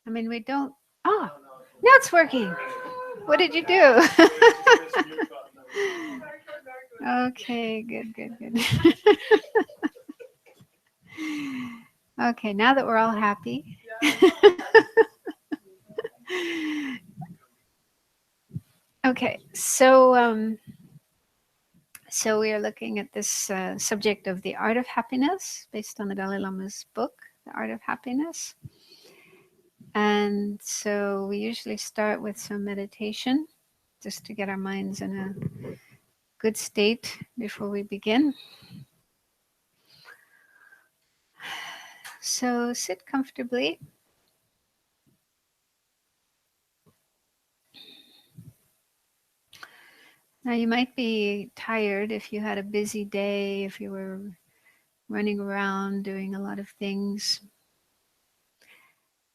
I mean, we don't. Oh, now it's working. What did you do? Okay, good, good, good. Okay, now that we're all happy. Okay, so we are looking at this subject of the art of happiness, based on the Dalai Lama's book, The Art of Happiness. And so we usually start with some meditation, just to get our minds in a good state before we begin. So sit comfortably. Now, you might be tired if you had a busy day, if you were running around doing a lot of things.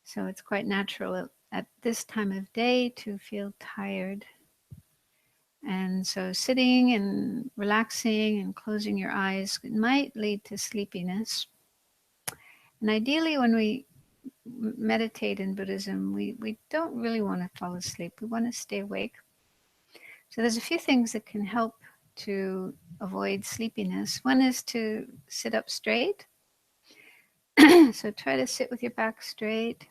So it's quite natural at this time of day to feel tired. And so sitting and relaxing and closing your eyes might lead to sleepiness. And ideally, when we meditate in Buddhism, we don't really want to fall asleep. We want to stay awake. So there's a few things that can help to avoid sleepiness. One is to sit up straight. So try to sit with your back straight.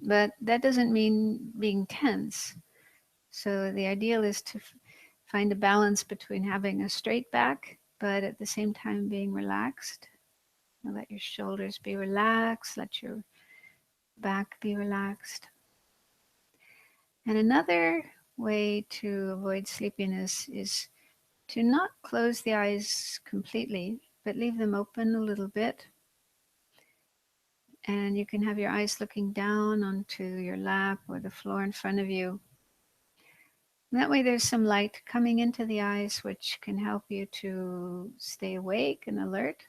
But that doesn't mean being tense. So the ideal is to find a balance between having a straight back, but at the same time being relaxed. Let your shoulders be relaxed, let your back be relaxed. And another way to avoid sleepiness is to not close the eyes completely, but leave them open a little bit. And you can have your eyes looking down onto your lap or the floor in front of you. That way there's some light coming into the eyes, which can help you to stay awake and alert.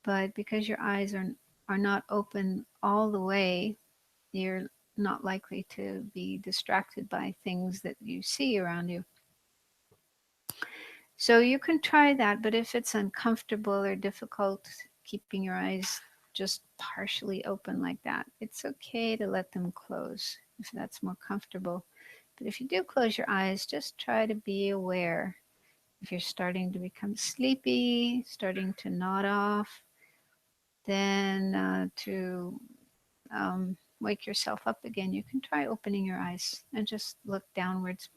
But because your eyes are not open all the way, you're not likely to be distracted by things that you see around you. So you can try that, but if it's uncomfortable or difficult keeping your eyes just partially open like that, it's okay to let them close if that's more comfortable. But if you do close your eyes, just try to be aware. If you're starting to become sleepy, starting to nod off, then to wake yourself up again, you can try opening your eyes and just look downwards.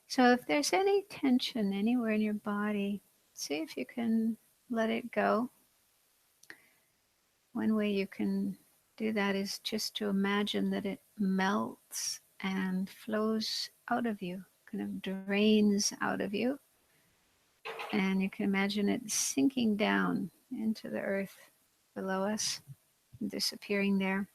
So if there's any tension anywhere in your body, see if you can let it go. One way you can do that is just to imagine that it melts and flows out of you, kind of drains out of you. And you can imagine it sinking down into the earth below us, disappearing there.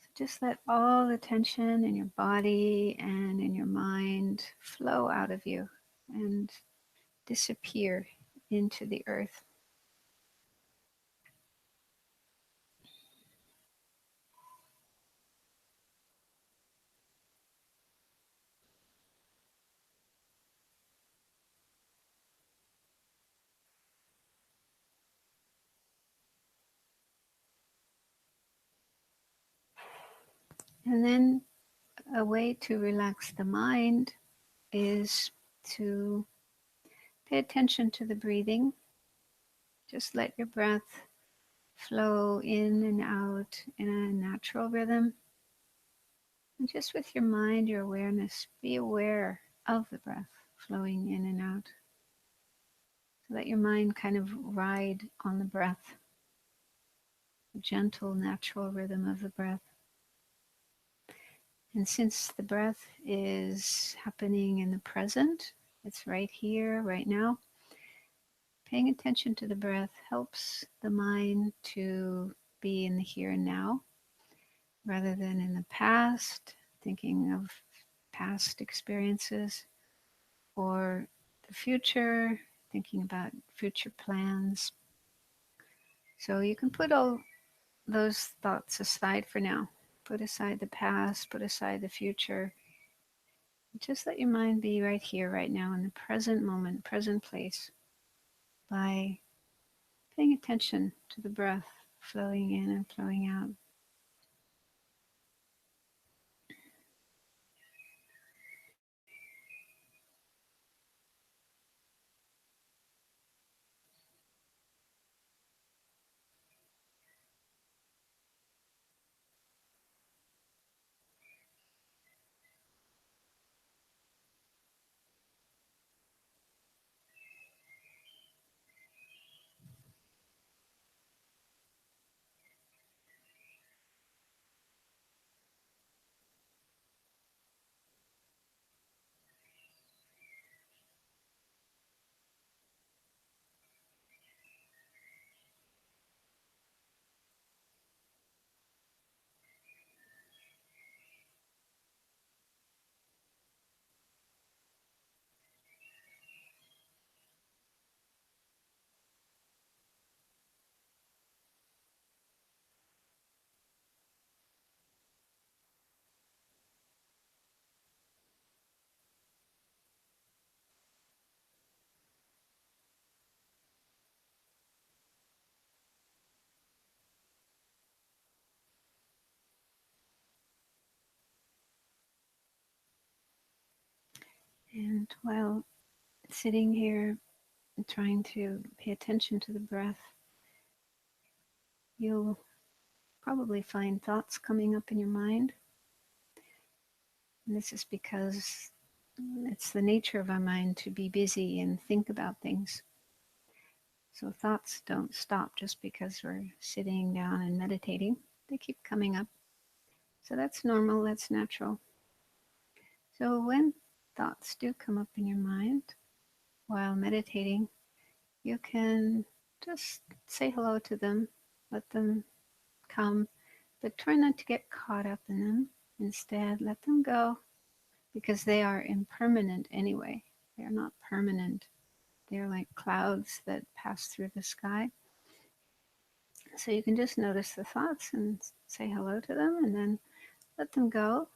So just let all the tension in your body and in your mind flow out of you and disappear into the earth. And then a way to relax the mind is to pay attention to the breathing. Just let your breath flow in and out in a natural rhythm. And just with your mind, your awareness, be aware of the breath flowing in and out. So let your mind kind of ride on the breath, the gentle, natural rhythm of the breath. And since the breath is happening in the present, it's right here, right now, paying attention to the breath helps the mind to be in the here and now rather than in the past, thinking of past experiences, or the future, thinking about future plans. So you can put all those thoughts aside for now. Put aside the past, put aside the future, Just let your mind be right here, right now, in the present moment, present place, by paying attention to the breath flowing in and flowing out. And while sitting here and trying to pay attention to the breath, you'll probably find thoughts coming up in your mind. And this is because it's the nature of our mind to be busy and think about things. So thoughts don't stop just because we're sitting down and meditating. They keep coming up. So that's normal, that's natural. So when thoughts do come up in your mind while meditating, you can just say hello to them, let them come, but try not to get caught up in them. Instead, let them go, because they are impermanent anyway. They are not permanent. They're like clouds that pass through the sky. So you can just notice the thoughts and say hello to them, and then let them go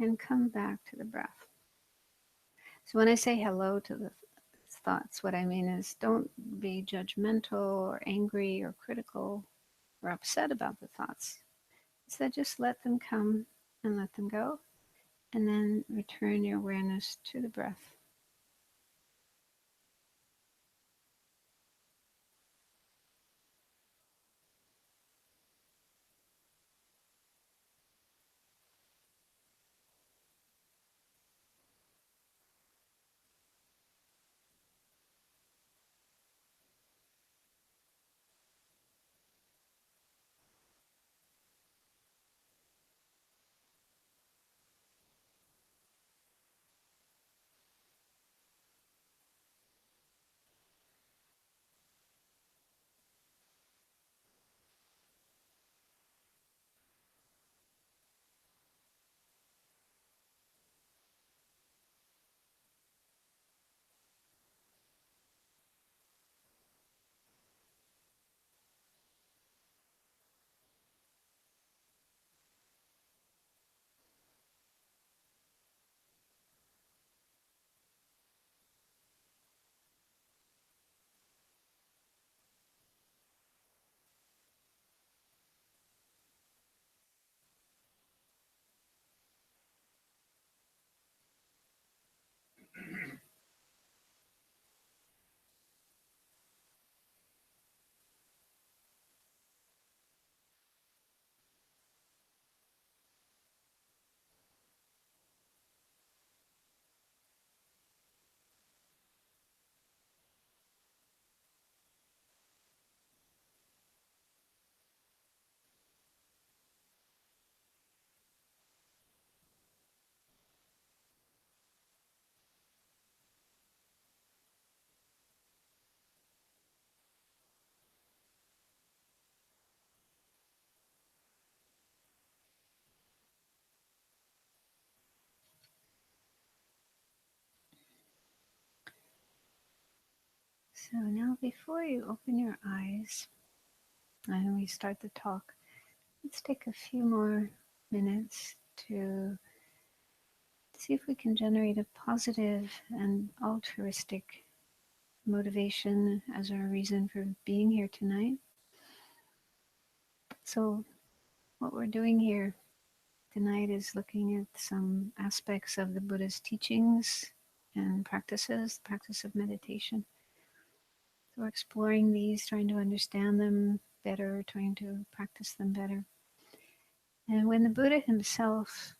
and come back to the breath. So when I say hello to the thoughts, what I mean is, don't be judgmental or angry or critical or upset about the thoughts. Instead, just let them come and let them go, and then return your awareness to the breath. So now, before you open your eyes and we start the talk, let's take a few more minutes to see if we can generate a positive and altruistic motivation as our reason for being here tonight. So, what we're doing here tonight is looking at some aspects of the Buddha's teachings and practices, the practice of meditation. So, we're exploring these, trying to understand them better, trying to practice them better. And when the Buddha himself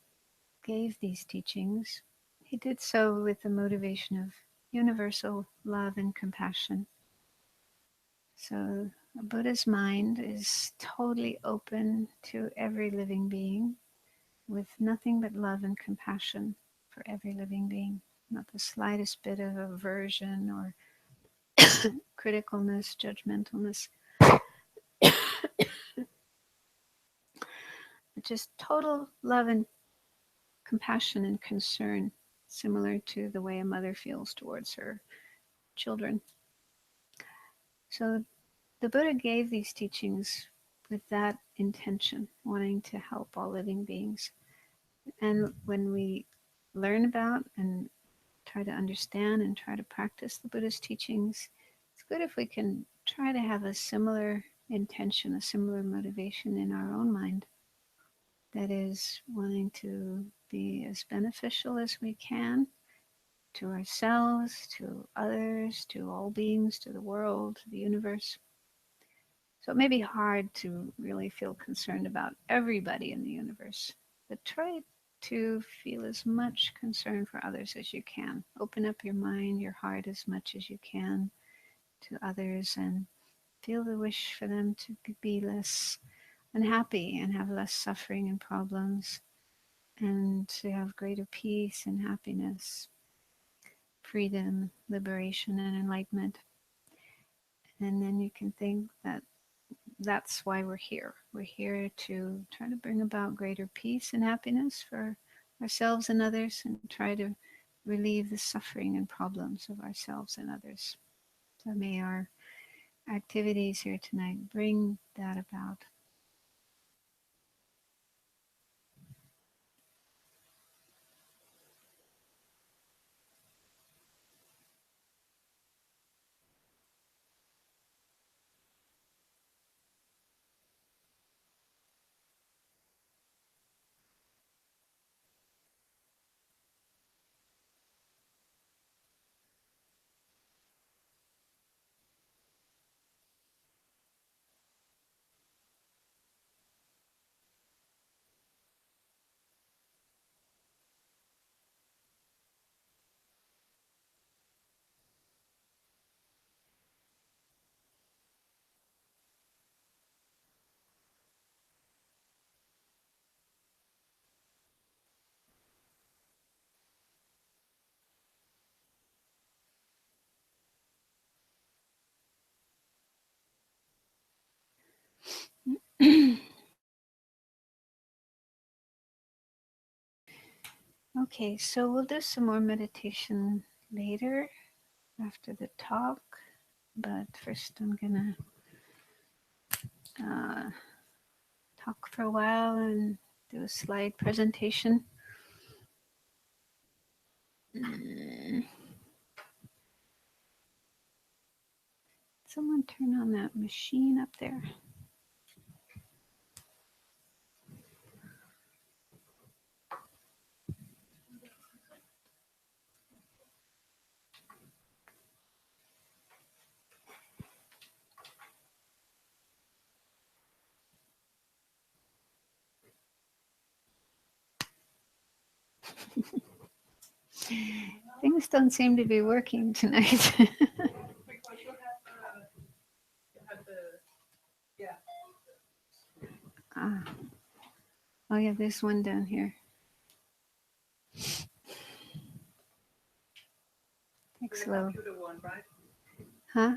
gave these teachings, he did so with the motivation of universal love and compassion. So, a Buddha's mind is totally open to every living being, with nothing but love and compassion for every living being, not the slightest bit of aversion or criticalness, judgmentalness, but just total love and compassion and concern, similar to the way a mother feels towards her children. So the Buddha gave these teachings with that intention, wanting to help all living beings. And when we learn about and try to understand and try to practice the Buddha's teachings, it's good if we can try to have a similar intention, a similar motivation in our own mind. That is, wanting to be as beneficial as we can to ourselves, to others, to all beings, to the world, to the universe. So it may be hard to really feel concerned about everybody in the universe, but try to feel as much concern for others as you can. Open up your mind, your heart as much as you can to others, and feel the wish for them to be less unhappy and have less suffering and problems, and to have greater peace and happiness, freedom, liberation, and enlightenment. And then you can think that that's why we're here. We're here to try to bring about greater peace and happiness for ourselves and others, and try to relieve the suffering and problems of ourselves and others. So may our activities here tonight bring that about. Okay, so we'll do some more meditation later after the talk, but first I'm gonna uh, talk for a while and do a slide presentation. Someone turn on that machine up there. Things don't seem to be working tonight. Ah. Oh yeah, there's one down here. Thanks, Lo. Huh?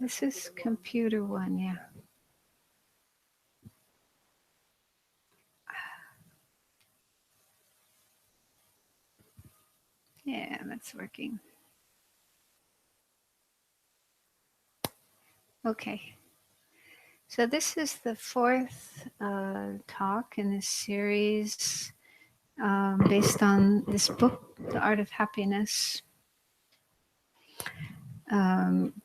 This is computer one, yeah. Yeah, that's working. Okay. So this is the fourth talk in this series based on this book, The Art of Happiness,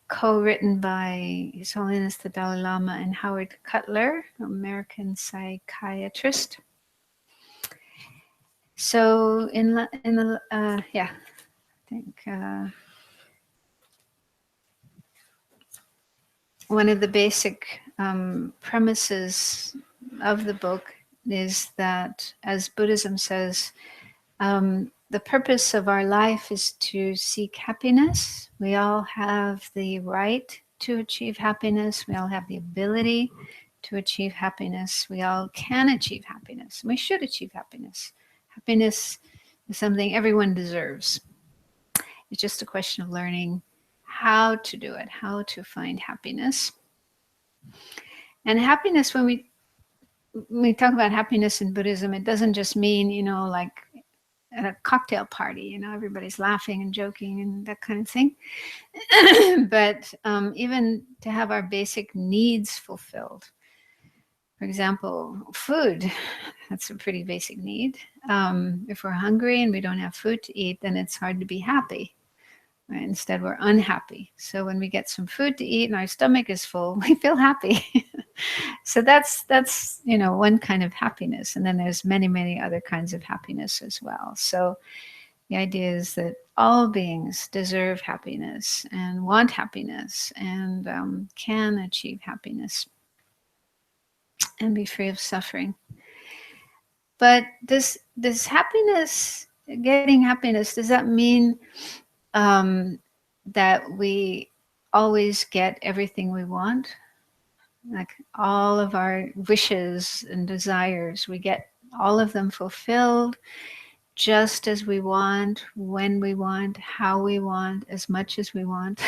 co-written by His Holiness the Dalai Lama and Howard Cutler, American psychiatrist. So I think one of the basic premises of the book is that, as Buddhism says, the purpose of our life is to seek happiness. We all have the right to achieve happiness. We all have the ability to achieve happiness. We all can achieve happiness. We should achieve happiness. Happiness is something everyone deserves. It's just a question of learning how to do it, how to find happiness. And happiness, when we talk about happiness in Buddhism, it doesn't just mean, like at a cocktail party, everybody's laughing and joking and that kind of thing. But even to have our basic needs fulfilled. For example, food, that's a pretty basic need. If we're hungry and we don't have food to eat, then it's hard to be happy. Right? Instead, we're unhappy. So when we get some food to eat and our stomach is full, we feel happy. So that's one kind of happiness. And then there's many, many other kinds of happiness as well. So the idea is that all beings deserve happiness and want happiness and can achieve happiness and be free of suffering. But does happiness, getting happiness, does that mean that we always get everything we want? Like all of our wishes and desires, we get all of them fulfilled just as we want, when we want, how we want, as much as we want.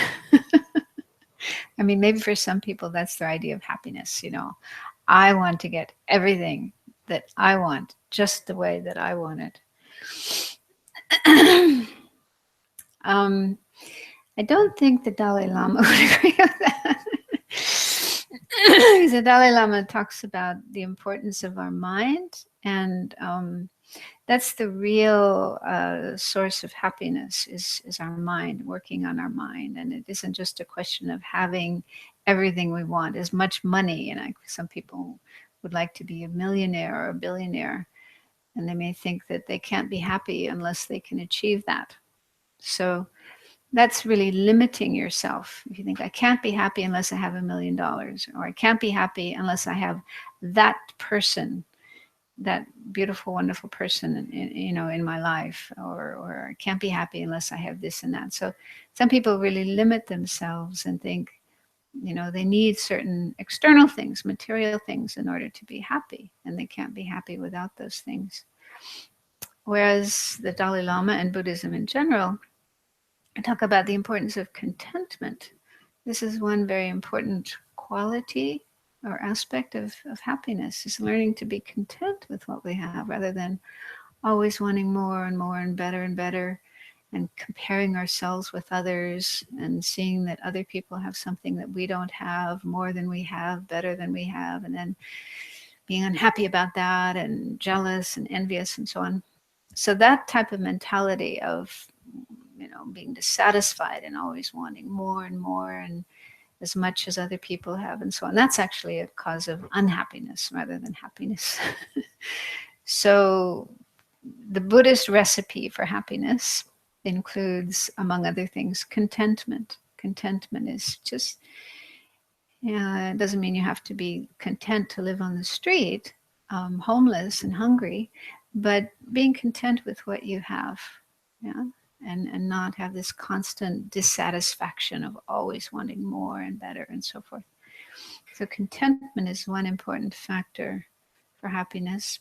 I mean, maybe for some people that's their idea of happiness. I want to get everything that I want just the way that I want it. I don't think the Dalai Lama would agree with that. The Dalai Lama talks about the importance of our mind, and that's the real source of happiness is our mind, working on our mind. And it isn't just a question of having everything we want, as much money. And some people would like to be a millionaire or a billionaire, and they may think that they can't be happy unless they can achieve that. So that's really limiting yourself. If you think, I can't be happy unless I have $1 million, or I can't be happy unless I have that person, that beautiful, wonderful person, in my life, or I can't be happy unless I have this and that. So some people really limit themselves and think, they need certain external things, material things, in order to be happy, and they can't be happy without those things. Whereas the Dalai Lama and Buddhism in general talk about the importance of contentment. This is one very important quality or aspect of happiness, is learning to be content with what we have rather than always wanting more and more and better and comparing ourselves with others and seeing that other people have something that we don't have, more than we have, better than we have, and then being unhappy about that and jealous and envious and so on. So that type of mentality of being dissatisfied and always wanting more and more and as much as other people have and so on, that's actually a cause of unhappiness rather than happiness. So the Buddhist recipe for happiness includes, among other things, contentment. Contentment is just, it doesn't mean you have to be content to live on the street, homeless and hungry, but being content with what you have. Yeah. And not have this constant dissatisfaction of always wanting more and better and so forth. So contentment is one important factor for happiness.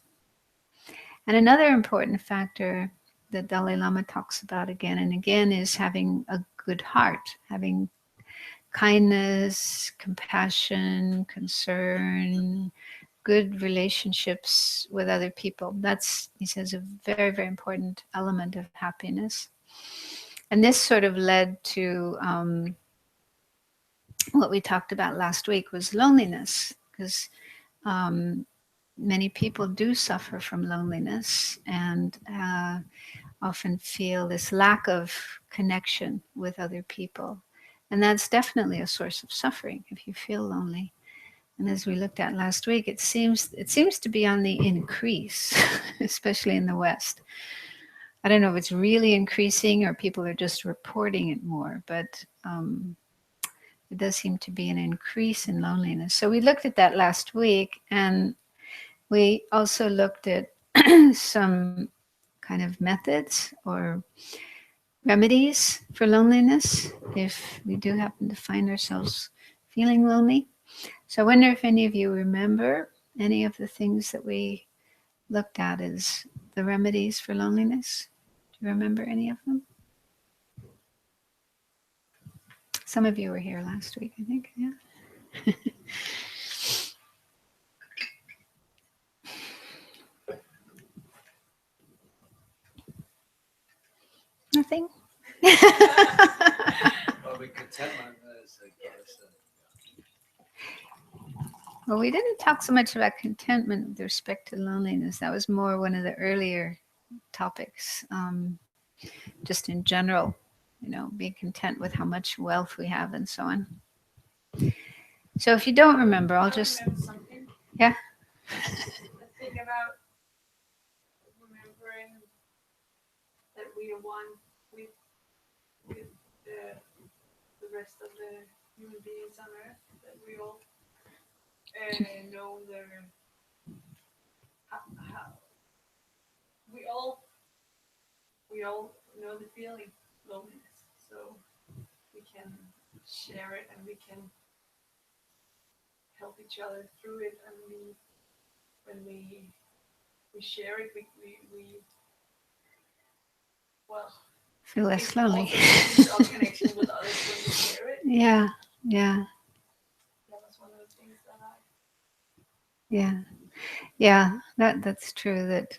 And another important factor that Dalai Lama talks about again and again is having a good heart, having kindness, compassion, concern, good relationships with other people. That's, he says, a very, very important element of happiness. And this sort of led to what we talked about last week was loneliness, because many people do suffer from loneliness and often feel this lack of connection with other people. And that's definitely a source of suffering if you feel lonely. And as we looked at last week, it seems to be on the increase, especially in the West. I don't know if it's really increasing or people are just reporting it more, but it does seem to be an increase in loneliness. So we looked at that last week, and we also looked at some kind of methods or remedies for loneliness if we do happen to find ourselves feeling lonely. So I wonder if any of you remember any of the things that we looked at as the remedies for loneliness. Do you remember any of them? Some of you were here last week, I think. Yeah. Nothing? Probably contentment is a person. Well, we didn't talk so much about contentment with respect to loneliness. That was more one of the earlier topics, just in general, being content with how much wealth we have and so on. So if you don't remember, I'll just. Something. Yeah. I think about remembering that we are one with the rest of the human beings on earth. That we all know how we all know the feeling loneliness, so we can share it and we can help each other through it. And when we share it, we well Feel less lonely. Our connection with others when we share it. Yeah. That was one of the things that I. Yeah. That's true. That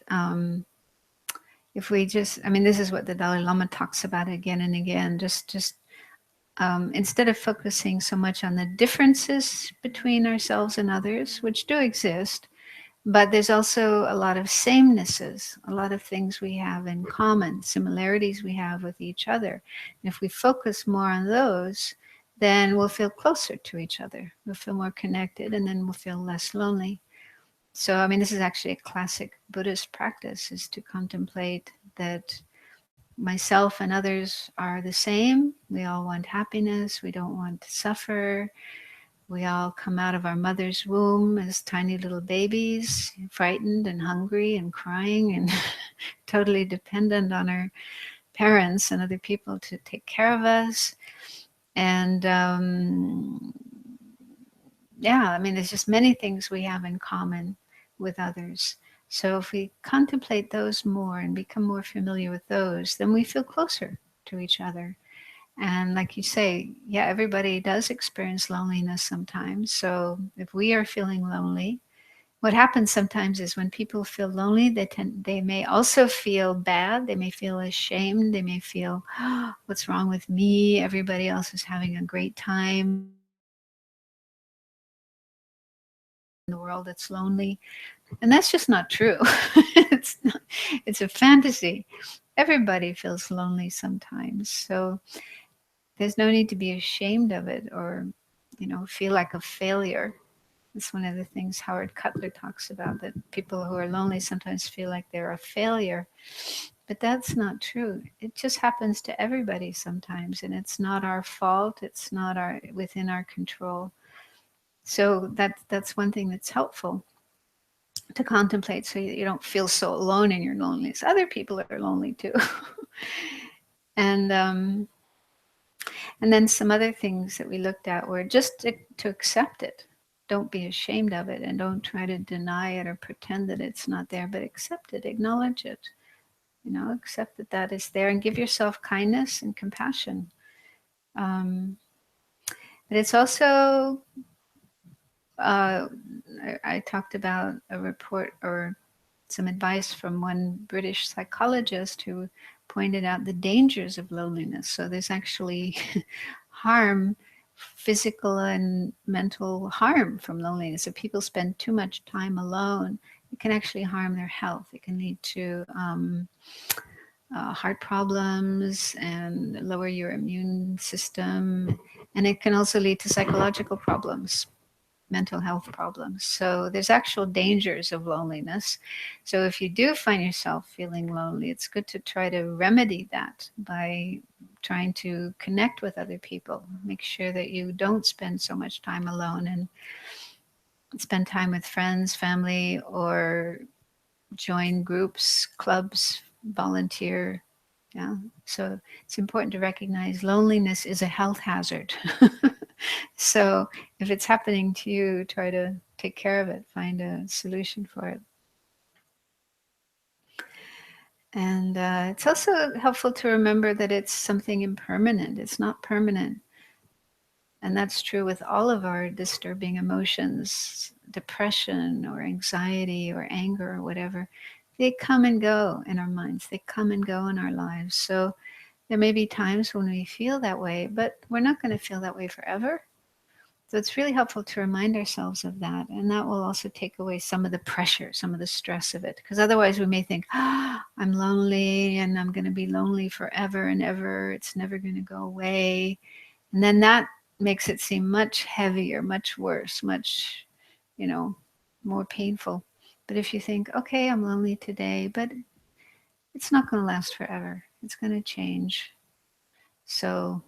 if we just, this is what the Dalai Lama talks about again and again. Just instead of focusing so much on the differences between ourselves and others, which do exist, but there's also a lot of samenesses, a lot of things we have in common, similarities we have with each other. And if we focus more on those, then we'll feel closer to each other. We'll feel more connected, and then we'll feel less lonely. So, this is actually a classic Buddhist practice, is to contemplate that myself and others are the same. We all want happiness. We don't want to suffer. We all come out of our mother's womb as tiny little babies, frightened and hungry and crying and totally dependent on our parents and other people to take care of us. And there's just many things we have in common with others. So if we contemplate those more and become more familiar with those, then we feel closer to each other. And like you say, yeah, everybody does experience loneliness sometimes. So if we are feeling lonely, what happens sometimes is when people feel lonely, they may also feel bad. They may feel ashamed. They may feel, oh, what's wrong with me? Everybody else is having a great time. In the world that's lonely. And that's just not true. It's a fantasy. Everybody feels lonely sometimes. So there's no need to be ashamed of it or, feel like a failure. It's one of the things Howard Cutler talks about, that people who are lonely sometimes feel like they're a failure. But that's not true. It just happens to everybody sometimes, and it's not our fault. It's not within our control. So that's one thing that's helpful to contemplate, so you don't feel so alone in your loneliness. Other people are lonely too. And then some other things that we looked at were just to accept it. Don't be ashamed of it, and don't try to deny it or pretend that it's not there, but accept it, acknowledge it. Accept that is there, and give yourself kindness and compassion. But it's also, I talked about a report or some advice from one British psychologist who pointed out the dangers of loneliness. So there's actually harm physical and mental harm from loneliness. If people spend too much time alone, it can actually harm their health. It can lead to heart problems and lower your immune system. And it can also lead to psychological problems, mental health problems. So there's actual dangers of loneliness. So if you do find yourself feeling lonely, it's good to try to remedy that by trying to connect with other people. Make sure that you don't spend so much time alone and spend time with friends, family, or join groups, clubs, volunteer. Yeah. So it's important to recognize loneliness is a health hazard. So if it's happening to you, try to take care of it, find a solution for it. And it's also helpful to remember that it's something impermanent. It's not permanent. And that's true with all of our disturbing emotions, depression or anxiety or anger or whatever. They come and go in our minds. They come and go in our lives. So there may be times when we feel that way, but we're not going to feel that way forever. So it's really helpful to remind ourselves of that. And that will also take away some of the pressure, some of the stress of it. Because otherwise we may think, I'm lonely and I'm going to be lonely forever and ever. It's never going to go away. And then that makes it seem much heavier, much worse, much, more painful. But if you think, okay, I'm lonely today, but it's not going to last forever. It's going to change. So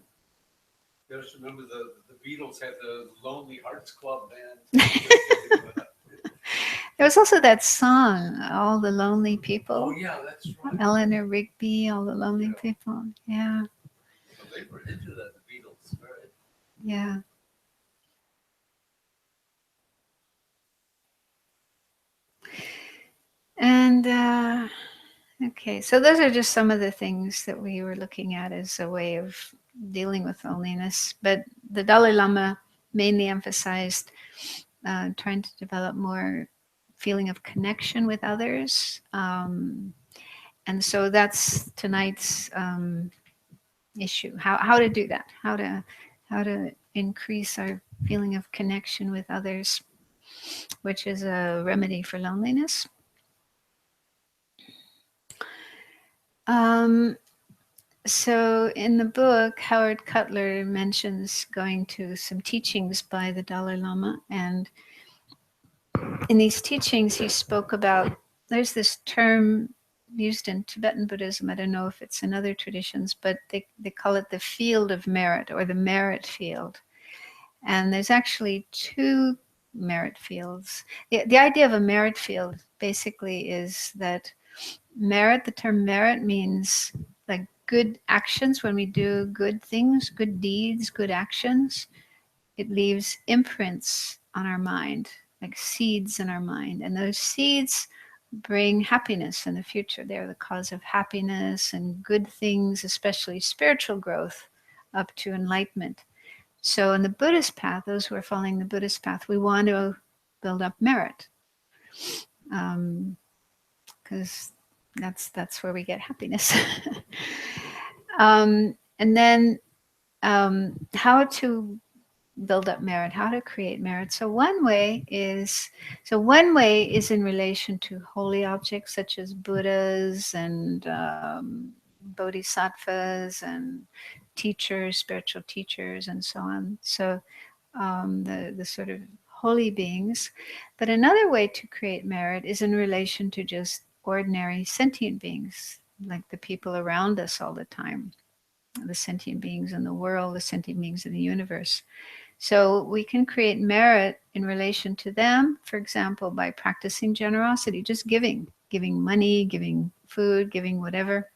Just remember the Beatles had the Lonely Hearts Club band. there was also that song, All the Lonely People. Oh yeah, that's right. Eleanor Rigby, All the Lonely People. Yeah. So they were into that, the Beatles, right? Yeah. And okay, so those are just some of the things that we were looking at as a way of dealing with loneliness. But the Dalai Lama mainly emphasized trying to develop more feeling of connection with others. And so that's tonight's issue: how to do that, how to increase our feeling of connection with others, which is a remedy for loneliness. So in the book, Howard Cutler mentions going to some teachings by the Dalai Lama, and in these teachings he spoke about, there's this term used in Tibetan Buddhism, I don't know if it's in other traditions, but they call it the field of merit, or the merit field. And there's actually two merit fields. The idea of a merit field basically is that merit, the term merit means like good actions. When we do good things, good deeds, good actions, it leaves imprints on our mind, like seeds in our mind. And those seeds bring happiness in the future. They're the cause of happiness and good things, especially spiritual growth up to enlightenment. So in the Buddhist path, those who are following the Buddhist path, we want to build up merit, because that's where we get happiness. And then how to build up merit, how to create merit. So one way is in relation to holy objects such as Buddhas and bodhisattvas and teachers, spiritual teachers, and so on. So the sort of holy beings. But another way to create merit is in relation to just ordinary sentient beings, like the people around us all the time, the sentient beings in the world, the sentient beings in the universe. So we can create merit in relation to them, for example, by practicing generosity, just giving money, giving food, giving whatever.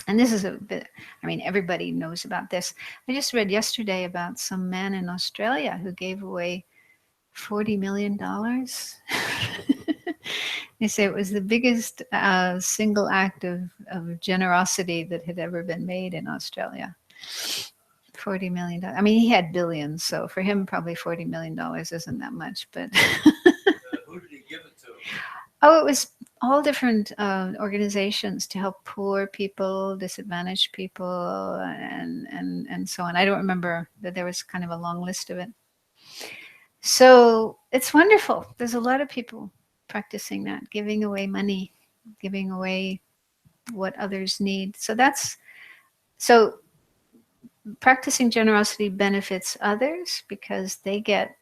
And this is a bit, everybody knows about this. I just read yesterday about some man in Australia who gave away $40 million. They say it was the biggest single act of generosity that had ever been made in Australia. $40 million. He had billions, so for him, probably $40 million isn't that much. But who did he give it to? Oh, it was all different organizations to help poor people, disadvantaged people, and so on. I don't remember that there was kind of a long list of it. So it's wonderful. There's a lot of people practicing that, giving away money, giving away what others need. So practicing generosity benefits others because they get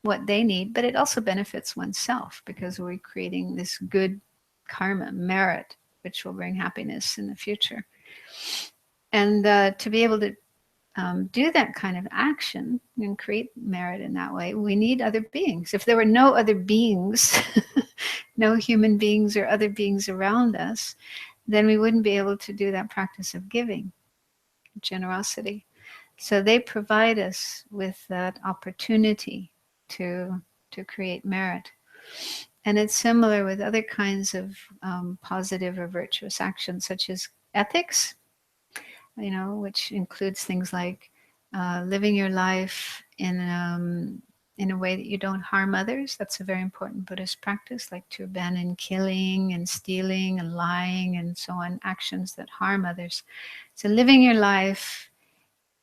what they need, but it also benefits oneself because we're creating this good karma, merit, which will bring happiness in the future. And to be able to do that kind of action and create merit in that way, we need other beings. If there were no other beings, no human beings or other beings around us, then we wouldn't be able to do that practice of giving, generosity. So they provide us with that opportunity to create merit. And it's similar with other kinds of positive or virtuous actions, such as ethics, which includes things like living your life in a way that you don't harm others. That's a very important Buddhist practice, like to abandon killing and stealing and lying and so on, actions that harm others. So living your life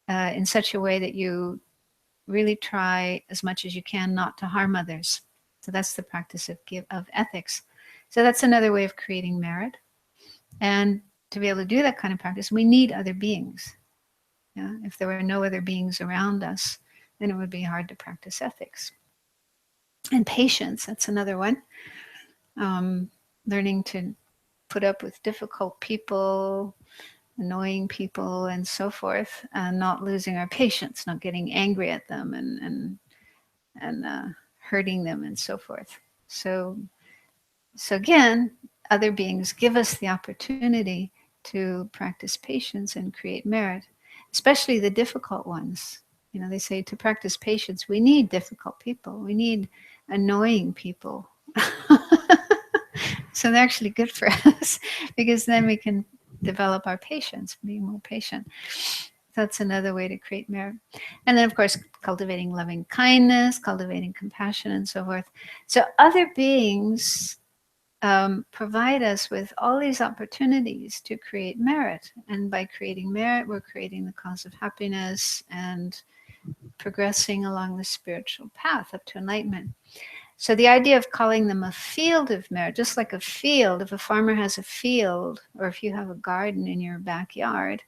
in such a way that you really try as much as you can not to harm others. So that's the practice of ethics. So that's another way of creating merit. And to be able to do that kind of practice, we need other beings. Yeah? If there were no other beings around us, then it would be hard to practice ethics. And patience, that's another one. Learning to put up with difficult people, annoying people, and so forth, and not losing our patience, not getting angry at them and hurting them and so forth. So again, other beings give us the opportunity to practice patience and create merit, especially the difficult ones. They say to practice patience, we need difficult people. We need annoying people. So they're actually good for us because then we can develop our patience, be more patient. That's another way to create merit. And then, of course, cultivating loving kindness, cultivating compassion, and so forth. So other beings provide us with all these opportunities to create merit. And by creating merit, we're creating the cause of happiness and progressing along the spiritual path up to enlightenment. So the idea of calling them a field of merit, just like a field, if a farmer has a field, or if you have a garden in your backyard,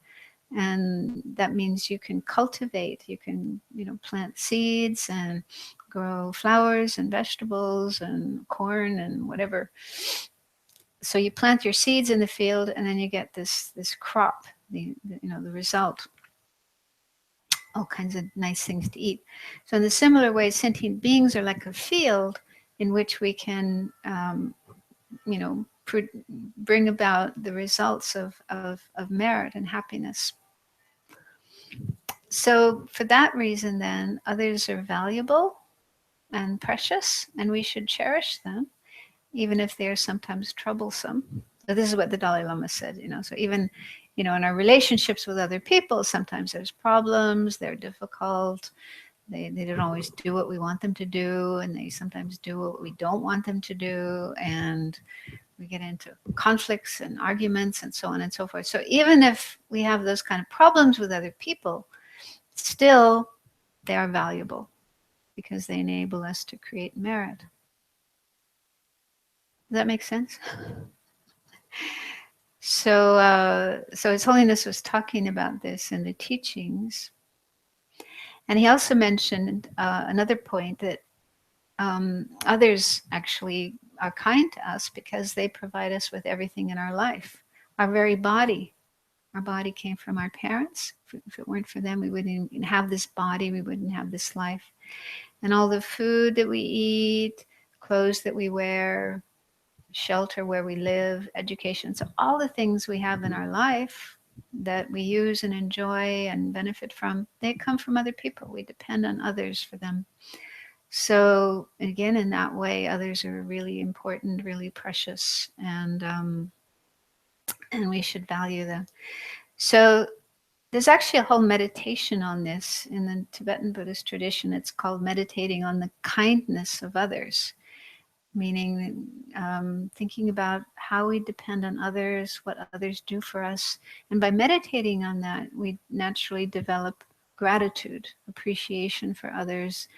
and that means you can cultivate, you can, plant seeds and grow flowers and vegetables and corn and whatever. So you plant your seeds in the field, and then you get this crop, the result. All kinds of nice things to eat. So in a similar way, sentient beings are like a field in which we can, bring about the results of merit and happiness. So for that reason, then, others are valuable and precious, and we should cherish them, even if they are sometimes troublesome. So this is what the Dalai Lama said, so even, in our relationships with other people, sometimes there's problems, they're difficult, they don't always do what we want them to do, and they sometimes do what we don't want them to do, and we get into conflicts and arguments and so on and so forth. So even if we have those kind of problems with other people, still they are valuable because they enable us to create merit. Does that make sense? So His Holiness was talking about this in the teachings. And he also mentioned another point that others actually are kind to us because they provide us with everything in our life. Our very body. Our body came from our parents. If it weren't for them, we wouldn't even have this body. We wouldn't have this life. And all the food that we eat, clothes that we wear, shelter where we live, education. So all the things we have in our life that we use and enjoy and benefit from, they come from other people. We depend on others for them. So again, in that way, others are really important, really precious, and we should value them. So there's actually a whole meditation on this in the Tibetan Buddhist tradition. It's called meditating on the kindness of others. meaning thinking about how we depend on others, what others do for us. And by meditating on that, we naturally develop gratitude, appreciation for others.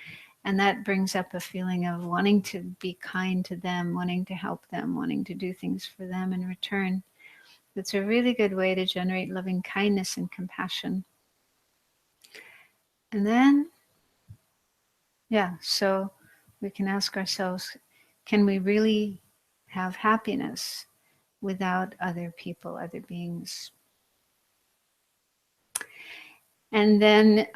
And that brings up a feeling of wanting to be kind to them, wanting to help them, wanting to do things for them in return. It's a really good way to generate loving kindness and compassion. And then, yeah, so we can ask ourselves, can we really have happiness without other people, other beings? And then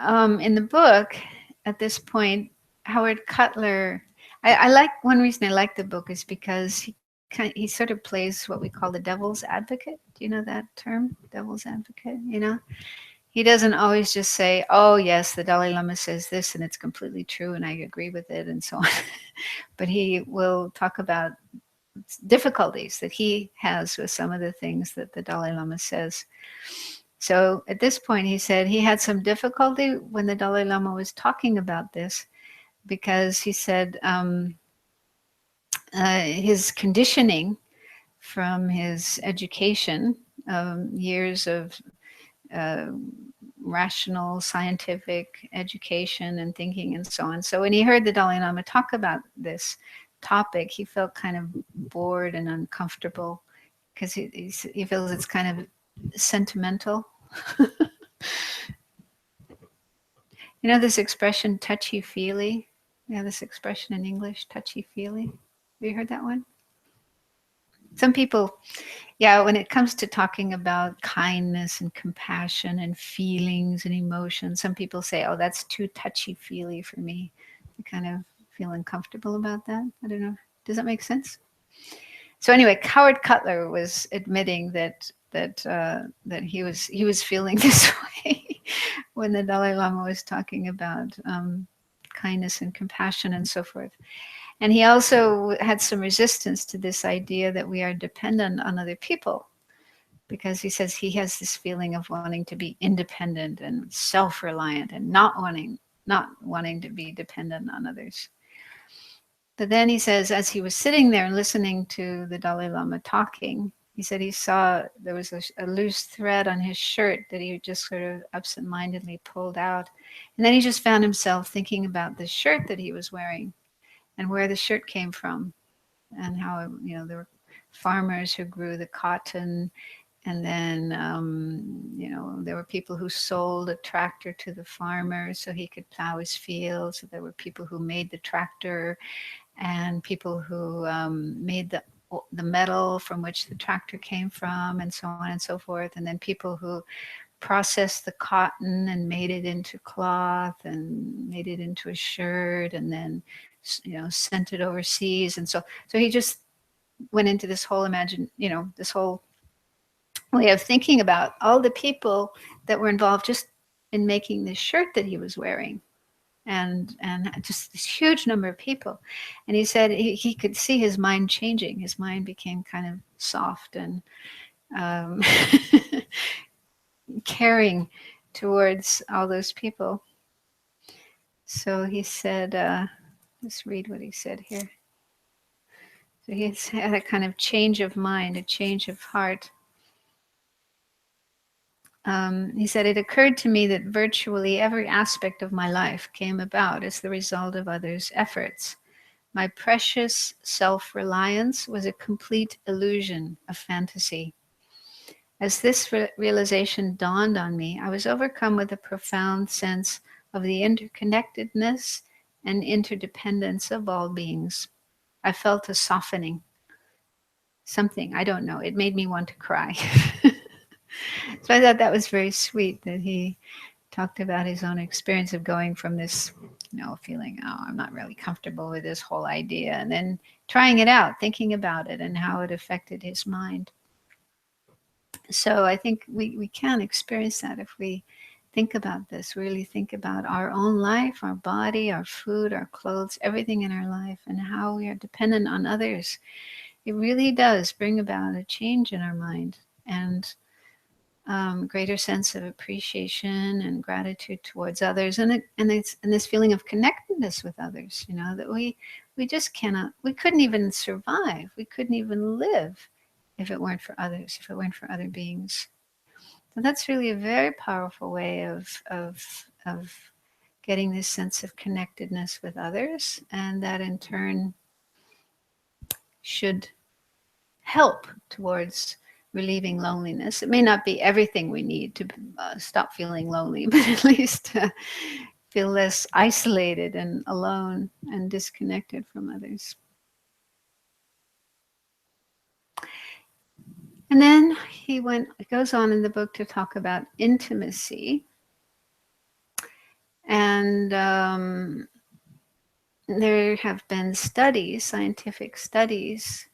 in the book, at this point, Howard Cutler, I like, one reason I like the book is because he sort of plays what we call the devil's advocate. Do you know that term, devil's advocate? You know, he doesn't always just say, oh yes, the Dalai Lama says this and it's completely true and I agree with it and so on. But he will talk about difficulties that he has with some of the things that the Dalai Lama says. So at this point, he said he had some difficulty when the Dalai Lama was talking about this, because he said his conditioning from his education, years of rational scientific education and thinking and so on. So when he heard the Dalai Lama talk about this topic, he felt kind of bored and uncomfortable because he feels it's kind of sentimental. You know this expression, touchy-feely? Yeah, this expression in English, touchy-feely. Have you heard that one? Some people, yeah, when it comes to talking about kindness and compassion and feelings and emotions, some people say, oh, that's too touchy-feely for me. I kind of feel uncomfortable about that. I don't know. Does that make sense? So anyway, Howard Cutler was admitting that he was feeling this way when the Dalai Lama was talking about kindness and compassion and so forth. And he also had some resistance to this idea that we are dependent on other people, because he says he has this feeling of wanting to be independent and self-reliant and not wanting to be dependent on others. But then he says, as he was sitting there listening to the Dalai Lama talking, he said he saw there was a loose thread on his shirt that he just sort of absentmindedly pulled out. And then he just found himself thinking about the shirt that he was wearing and where the shirt came from, and how, you know, there were farmers who grew the cotton, and then, you know, there were people who sold a tractor to the farmer so he could plow his fields. So there were people who made the tractor, and people who made the metal from which the tractor came from, and so on and so forth. And then people who processed the cotton and made it into cloth and made it into a shirt, and then, you know, sent it overseas. And so he just went into this whole this whole way of thinking about all the people that were involved just in making this shirt that he was wearing. And just this huge number of people. And he said he could see his mind changing. His mind became kind of soft and caring towards all those people. So he said, let's read what he said here. So he's had a kind of change of mind, a change of heart. He said, it occurred to me that virtually every aspect of my life came about as the result of others' efforts. My precious self-reliance was a complete illusion, a fantasy. As this realization dawned on me, I was overcome with a profound sense of the interconnectedness and interdependence of all beings. I felt a softening. Something, I don't know, it made me want to cry. So I thought that was very sweet that he talked about his own experience of going from this, you know, feeling, oh, I'm not really comfortable with this whole idea, and then trying it out, thinking about it and how it affected his mind. So I think we can experience that if we think about this, really think about our own life, our body, our food, our clothes, everything in our life, and how we are dependent on others. It really does bring about a change in our mind, and greater sense of appreciation and gratitude towards others, and this feeling of connectedness connectedness with others, that we just cannot, we couldn't even survive, we couldn't even live if it weren't for others, if it weren't for other beings. So that's really a very powerful way of getting this sense of connectedness with others, and that in turn should help towards relieving loneliness. It may not be everything we need to stop feeling lonely, but at least feel less isolated and alone and disconnected from others. And then it goes on in the book to talk about intimacy. And there have been studies, scientific studies,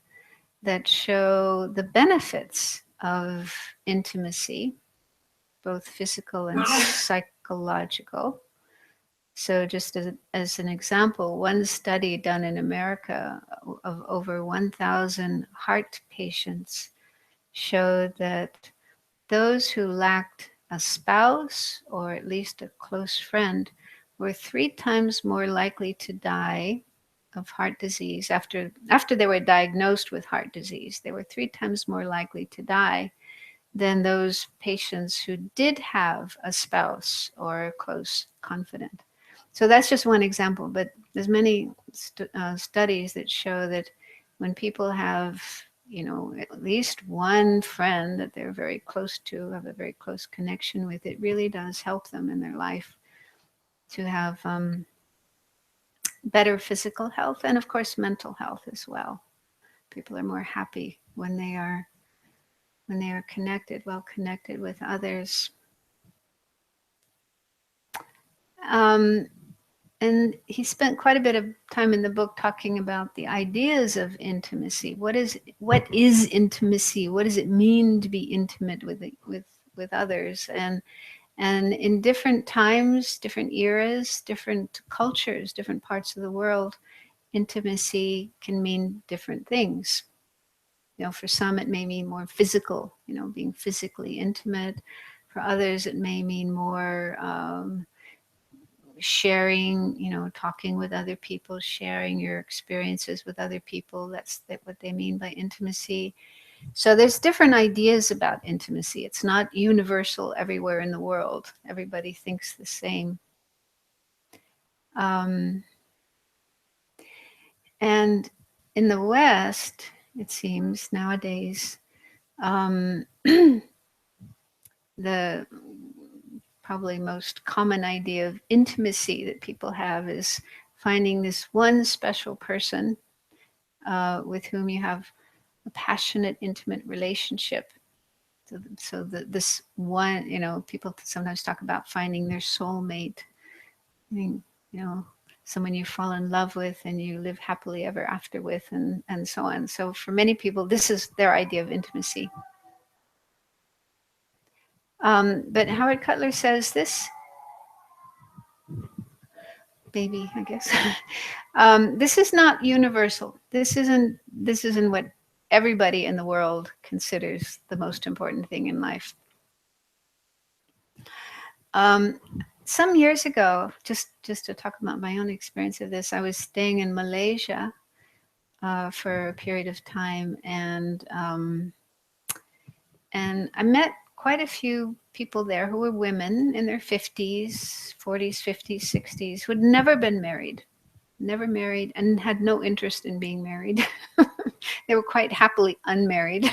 that show the benefits of intimacy, both physical and psychological. So just as an example, one study done in America of over 1,000 heart patients showed that those who lacked a spouse or at least a close friend were 3 times more likely to die of heart disease after they were diagnosed with heart disease. They were 3 times more likely to die than those patients who did have a spouse or a close confidant. So that's just one example, but there's many studies that show that when people have, at least one friend that they're very close to, have a very close connection with, it really does help them in their life to have better physical health and, of course, mental health as well. People are more happy when they are connected, well connected with others. And he spent quite a bit of time in the book talking about the ideas of intimacy. What is intimacy? What does it mean to be intimate with others? And in different times, different eras, different cultures, different parts of the world, intimacy can mean different things. For some it may mean more physical, being physically intimate. For others it may mean more sharing, talking with other people, sharing your experiences with other people. That's what they mean by intimacy. So there's different ideas about intimacy. It's not universal everywhere in the world. Everybody thinks the same. And in the West, it seems nowadays, the probably most common idea of intimacy that people have is finding this one special person with whom you have a passionate, intimate relationship. So this one, people sometimes talk about finding their soulmate. I mean, someone you fall in love with and you live happily ever after with, and so on. So for many people, this is their idea of intimacy. But Howard Cutler says this, baby, I guess. This is not universal. This isn't what everybody in the world considers the most important thing in life. Some years ago, just to talk about my own experience of this, I was staying in Malaysia for a period of time, and I met quite a few people there who were women in their 50s, 40s, 50s, 60s, who had never been married, and had no interest in being married. They were quite happily unmarried.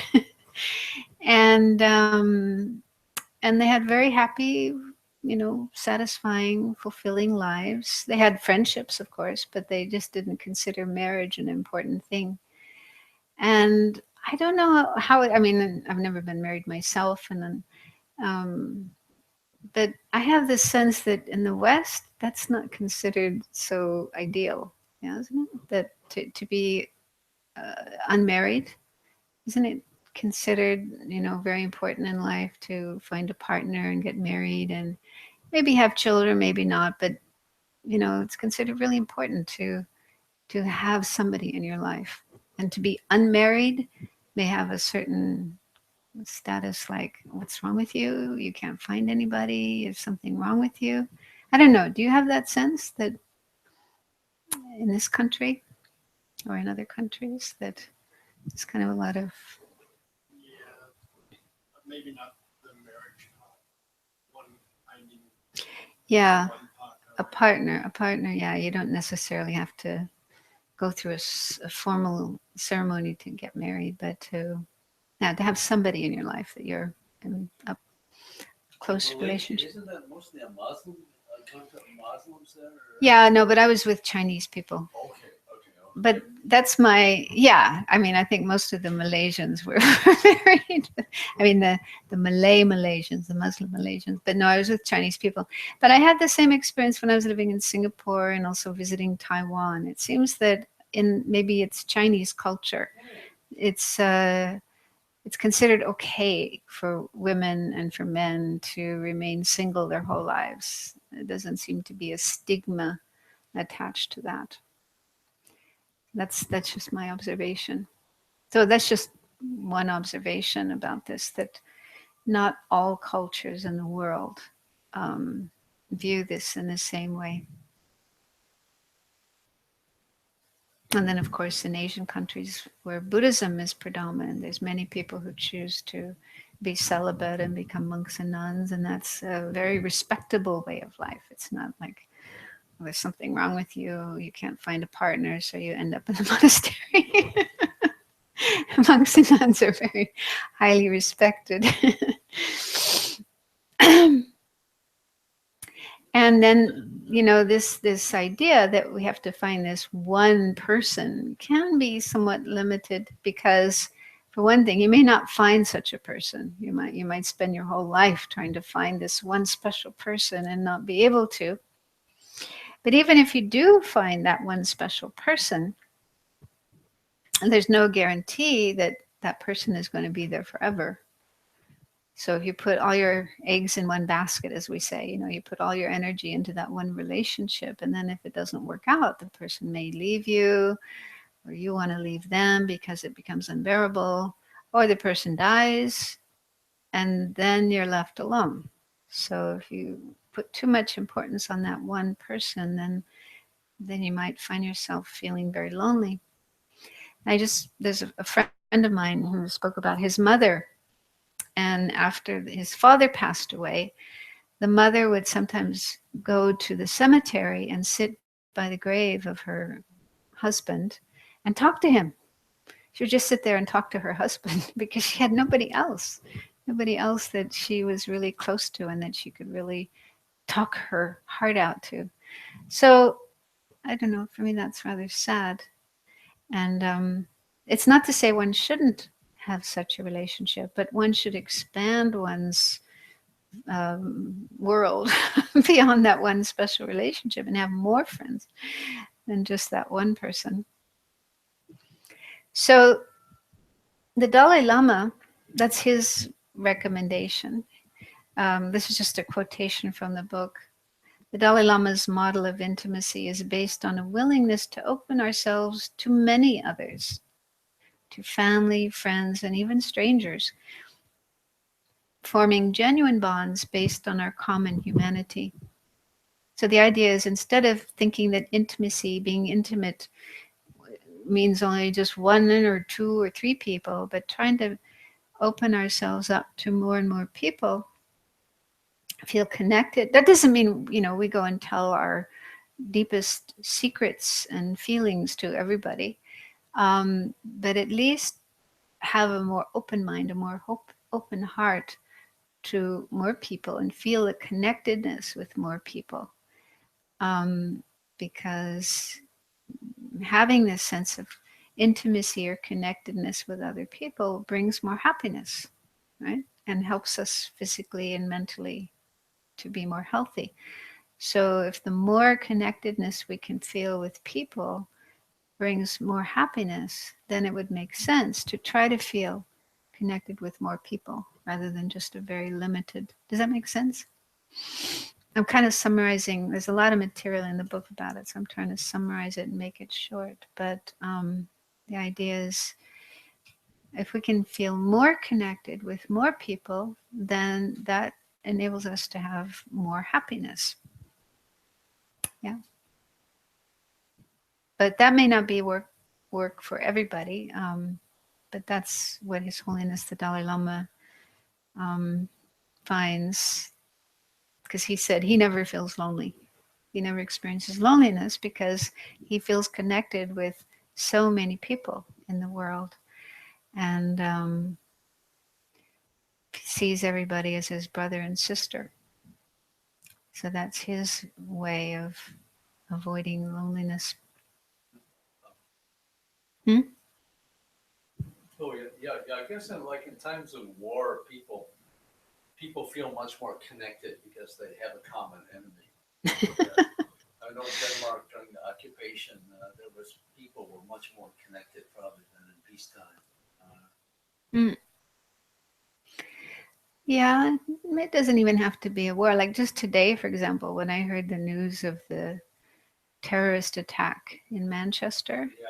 And they had very happy, satisfying, fulfilling lives. They had friendships, of course, but they just didn't consider marriage an important thing. And I don't know how, I've never been married myself, and then, but I have this sense that in the West, that's not considered so ideal, isn't it? That to be unmarried, isn't it considered, very important in life to find a partner and get married and maybe have children, maybe not, but it's considered really important to have somebody in your life. And to be unmarried may have a certain status, like, what's wrong with you? You can't find anybody. Is something wrong with you? I don't know. Do you have that sense that in this country or in other countries that it's kind of a lot of. Yeah, but maybe not the marriage. One finding Yeah, one partner. a partner. Yeah, you don't necessarily have to go through a formal ceremony to get married, but to have somebody in your life that you're in a close relationship. Isn't that mostly a Muslim? Muslims there? Or? Yeah, no, but I was with Chinese people. Okay. But that's I mean, I think most of the Malaysians were married. I mean, the Malay Malaysians, the Muslim Malaysians. But no, I was with Chinese people. But I had the same experience when I was living in Singapore and also visiting Taiwan. It seems that in maybe it's Chinese culture, it's considered okay for women and for men to remain single their whole lives. It doesn't seem to be a stigma attached to that. That's just my observation. So that's just one observation about this, that not all cultures in the world view this in the same way. And then, of course, in Asian countries where Buddhism is predominant, there's many people who choose to be celibate and become monks and nuns, and that's a very respectable way of life. It's not like, well, there's something wrong with you, you can't find a partner, so you end up in a monastery. Monks and nuns are very highly respected. And then, this idea that we have to find this one person can be somewhat limited, because for one thing, you may not find such a person. You might spend your whole life trying to find this one special person and not be able to. But even if you do find that one special person, there's no guarantee that that person is going to be there forever. So if you put all your eggs in one basket, as we say, you put all your energy into that one relationship, and then if it doesn't work out, the person may leave you, or you want to leave them because it becomes unbearable, or the person dies, and then you're left alone. So if you put too much importance on that one person, then you might find yourself feeling very lonely. There's a friend of mine who spoke about his mother. And after his father passed away, the mother would sometimes go to the cemetery and sit by the grave of her husband and talk to him. She would just sit there and talk to her husband because she had nobody else that she was really close to and that she could really talk her heart out to. So I don't know, for me that's rather sad. And it's not to say one shouldn't have such a relationship, but one should expand one's world beyond that one special relationship and have more friends than just that one person. So the Dalai Lama, that's his recommendation. This is just a quotation from the book. The Dalai Lama's model of intimacy is based on a willingness to open ourselves to many others, to family, friends, and even strangers, forming genuine bonds based on our common humanity. So the idea is, instead of thinking that intimacy, being intimate, means only just one or two or three people, but trying to open ourselves up to more and more people, feel connected. That doesn't mean, we go and tell our deepest secrets and feelings to everybody, but at least have a more open mind, a more open heart to more people, and feel a connectedness with more people, because having this sense of intimacy or connectedness with other people brings more happiness, right? And helps us physically and mentally to be more healthy. So if the more connectedness we can feel with people brings more happiness, then it would make sense to try to feel connected with more people rather than just a very limited. Does that make sense? I'm kind of summarizing. There's a lot of material in the book about it, so I'm trying to summarize it and make it short. But the idea is, if we can feel more connected with more people, then that enables us to have more happiness. Yeah. but that may not be work for everybody. But that's what His Holiness the Dalai Lama finds, because he said he never feels lonely. He never experiences loneliness because he feels connected with so many people in the world, and sees everybody as his brother and sister. So that's his way of avoiding loneliness. Oh yeah. I guess in times of war, people feel much more connected because they have a common enemy. I know in Denmark during the occupation, there was people were much more connected probably than in peacetime. Yeah, it doesn't even have to be a war. Like just today, for example, when I heard the news of the terrorist attack in Manchester, Yeah.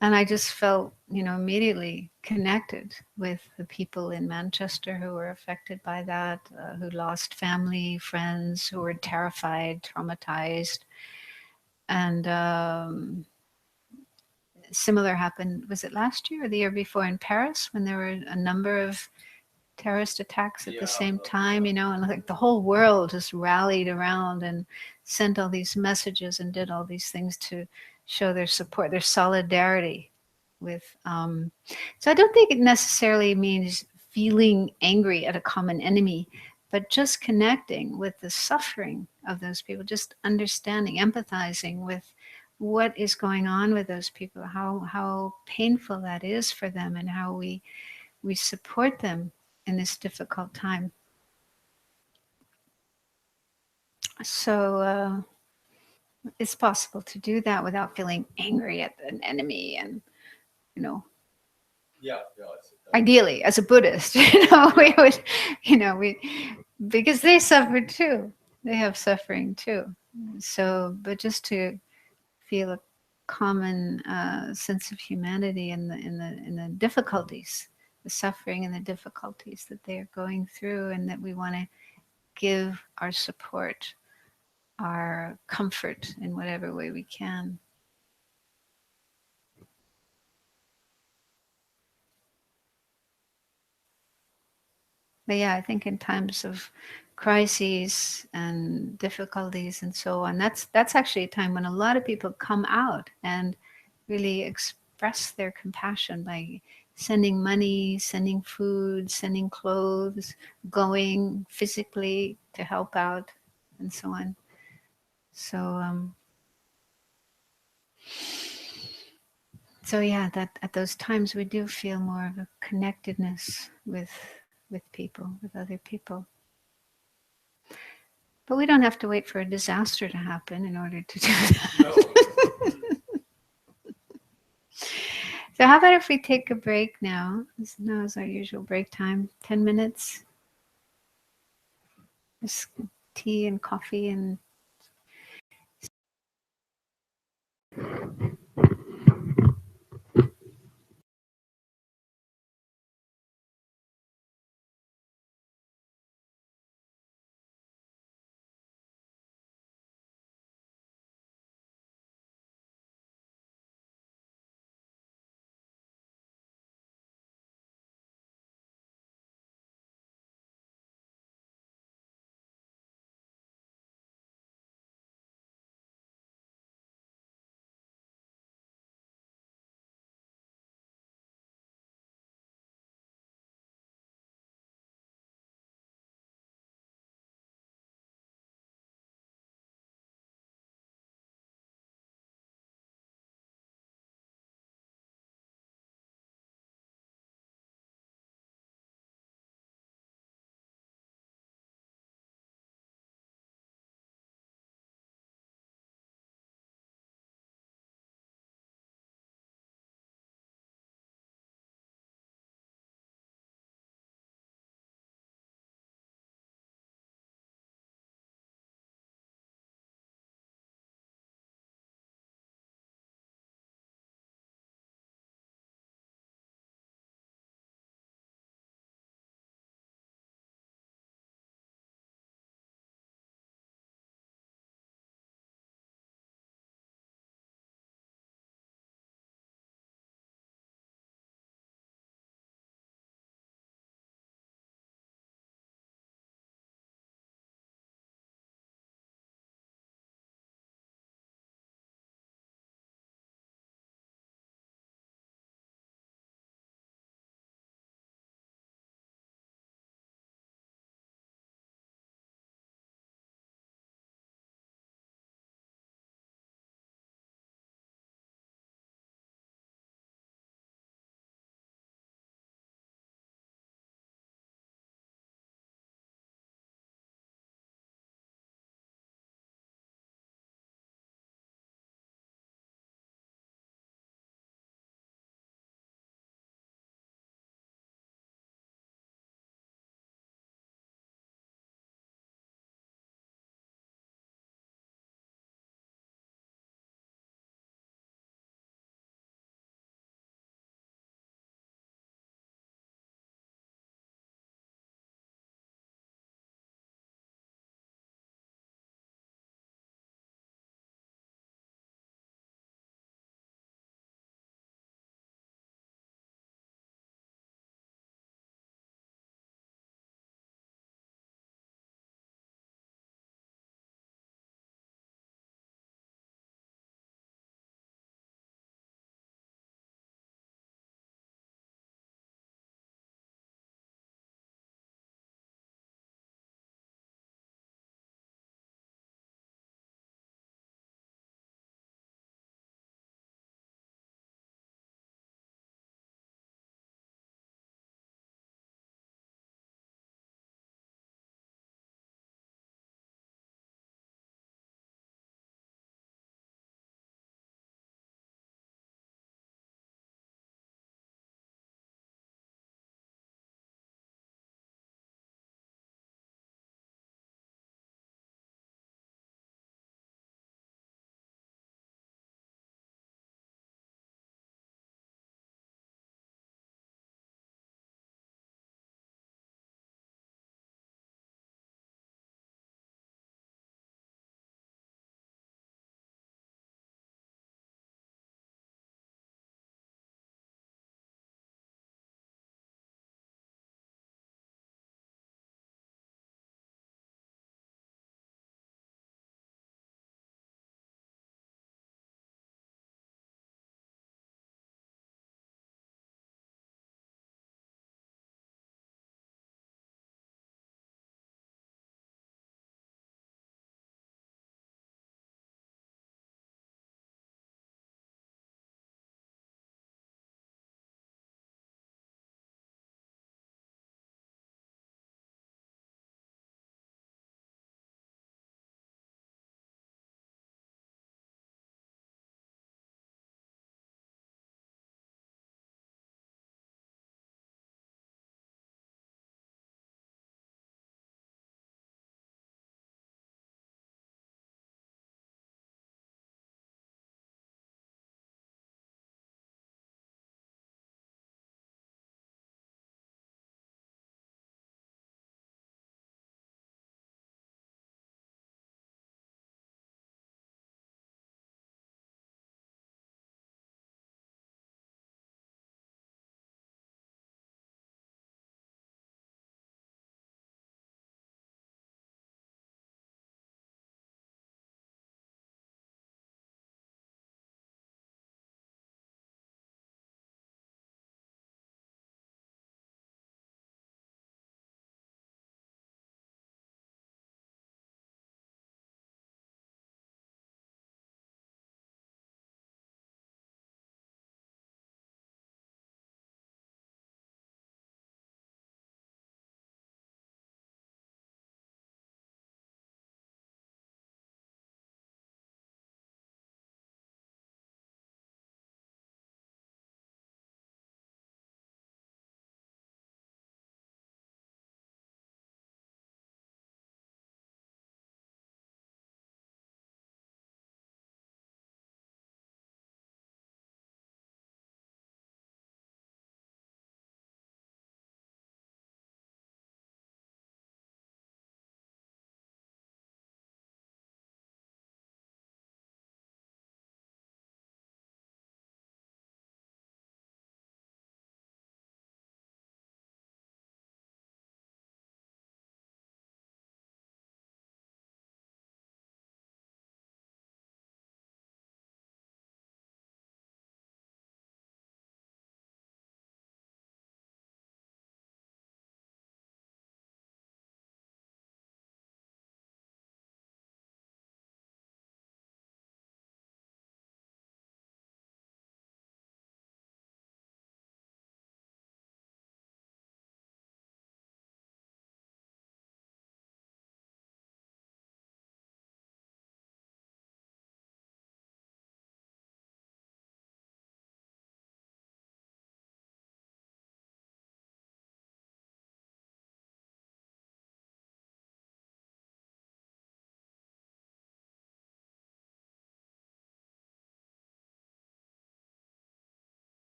and I just felt, immediately connected with the people in Manchester who were affected by that, who lost family, friends, who were terrified, traumatized. And similar happened, was it last year or the year before in Paris, when there were a number of terrorist attacks at the same time, and like the whole world just rallied around and sent all these messages and did all these things to show their support, their solidarity with. So I don't think it necessarily means feeling angry at a common enemy, but just connecting with the suffering of those people, just understanding, empathizing with what is going on with those people, how painful that is for them, and how we support them in this difficult time. So it's possible to do that without feeling angry at an enemy, and Yeah. ideally, as a Buddhist, we would, because they suffer too. They have suffering too. So, but just to feel a common sense of humanity in the difficulties, the suffering and the difficulties that they are going through, and that we want to give our support, our comfort in whatever way we can. But yeah, I think in times of crises and difficulties and so on, that's actually a time when a lot of people come out and really express their compassion by sending money, sending food, sending clothes, going physically to help out, and so on. So yeah, that at those times we do feel more of a connectedness with people, with other people. But we don't have to wait for a disaster to happen in order to do that. No. So how about if we take a break now? Now is our usual break time, 10 minutes. Just tea and coffee and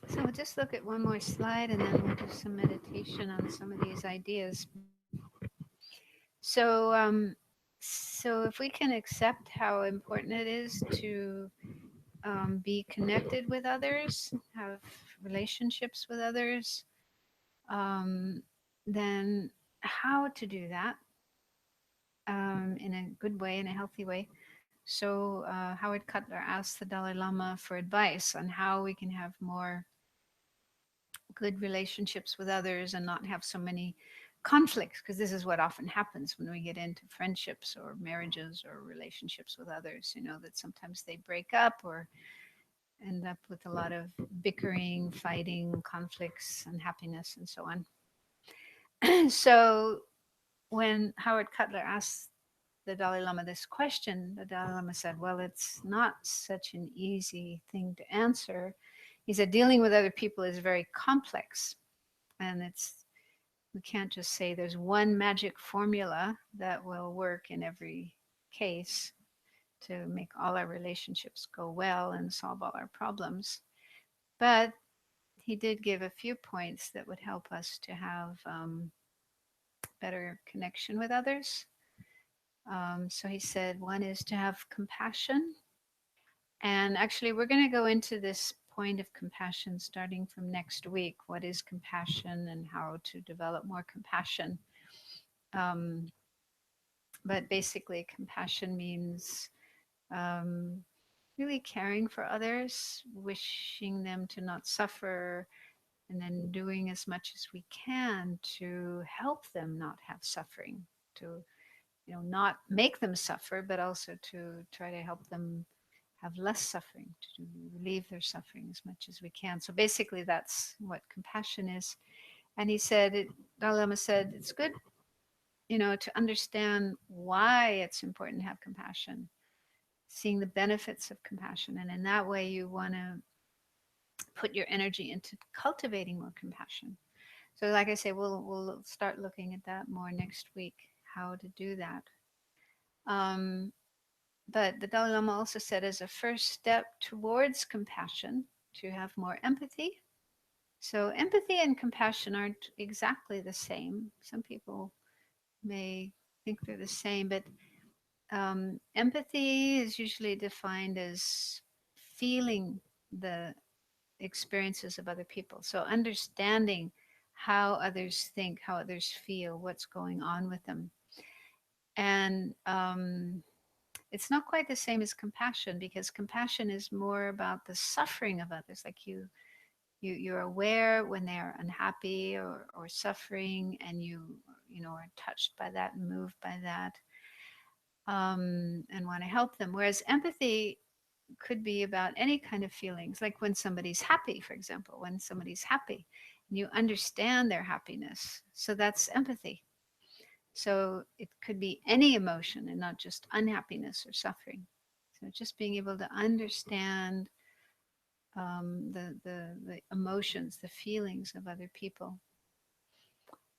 So we'll just look at one more slide and then we'll do some meditation on some of these ideas. So, so if we can accept how important it is to be connected with others, have relationships with others, um, then how to do that in a good way, in a healthy way. So Howard Cutler asked the Dalai Lama for advice on how we can have more good relationships with others and not have so many conflicts, because this is what often happens when we get into friendships or marriages or relationships with others, you know, that sometimes they break up or end up with a lot of bickering, fighting, conflicts, unhappiness, and so on. So when Howard Cutler asked the Dalai Lama this question, the Dalai Lama said, well, it's not such an easy thing to answer. He said, dealing with other people is very complex. And we can't just say there's one magic formula that will work in every case to make all our relationships go well and solve all our problems. But he did give a few points that would help us to have better connection with others. So he said one is to have compassion. And actually, we're going to go into this point of compassion starting from next week. What is compassion and how to develop more compassion? Um, but basically, compassion means um, really caring for others, wishing them to not suffer, and then doing as much as we can to help them not have suffering, to not make them suffer, but also to try to help them have less suffering, to relieve their suffering as much as we can. So basically, that's what compassion is. And he said, Dalai Lama said, it's good, to understand why it's important to have compassion, seeing the benefits of compassion. And in that way, you want to put your energy into cultivating more compassion. So, like I say, we'll start looking at that more next week, how to do that. Um, but the Dalai Lama also said, as a first step towards compassion, to have more empathy. So, empathy and compassion aren't exactly the same. Some people may think they're the same, but empathy is usually defined as feeling the experiences of other people. So, understanding how others think, how others feel, what's going on with them. And it's not quite the same as compassion, because compassion is more about the suffering of others. Like you're aware when they are unhappy or suffering, and you are touched by that and moved by that, and want to help them. Whereas empathy could be about any kind of feelings, like when somebody's happy, for example. When somebody's happy and you understand their happiness, so that's empathy. So it could be any emotion and not just unhappiness or suffering. So just being able to understand the emotions, the feelings of other people.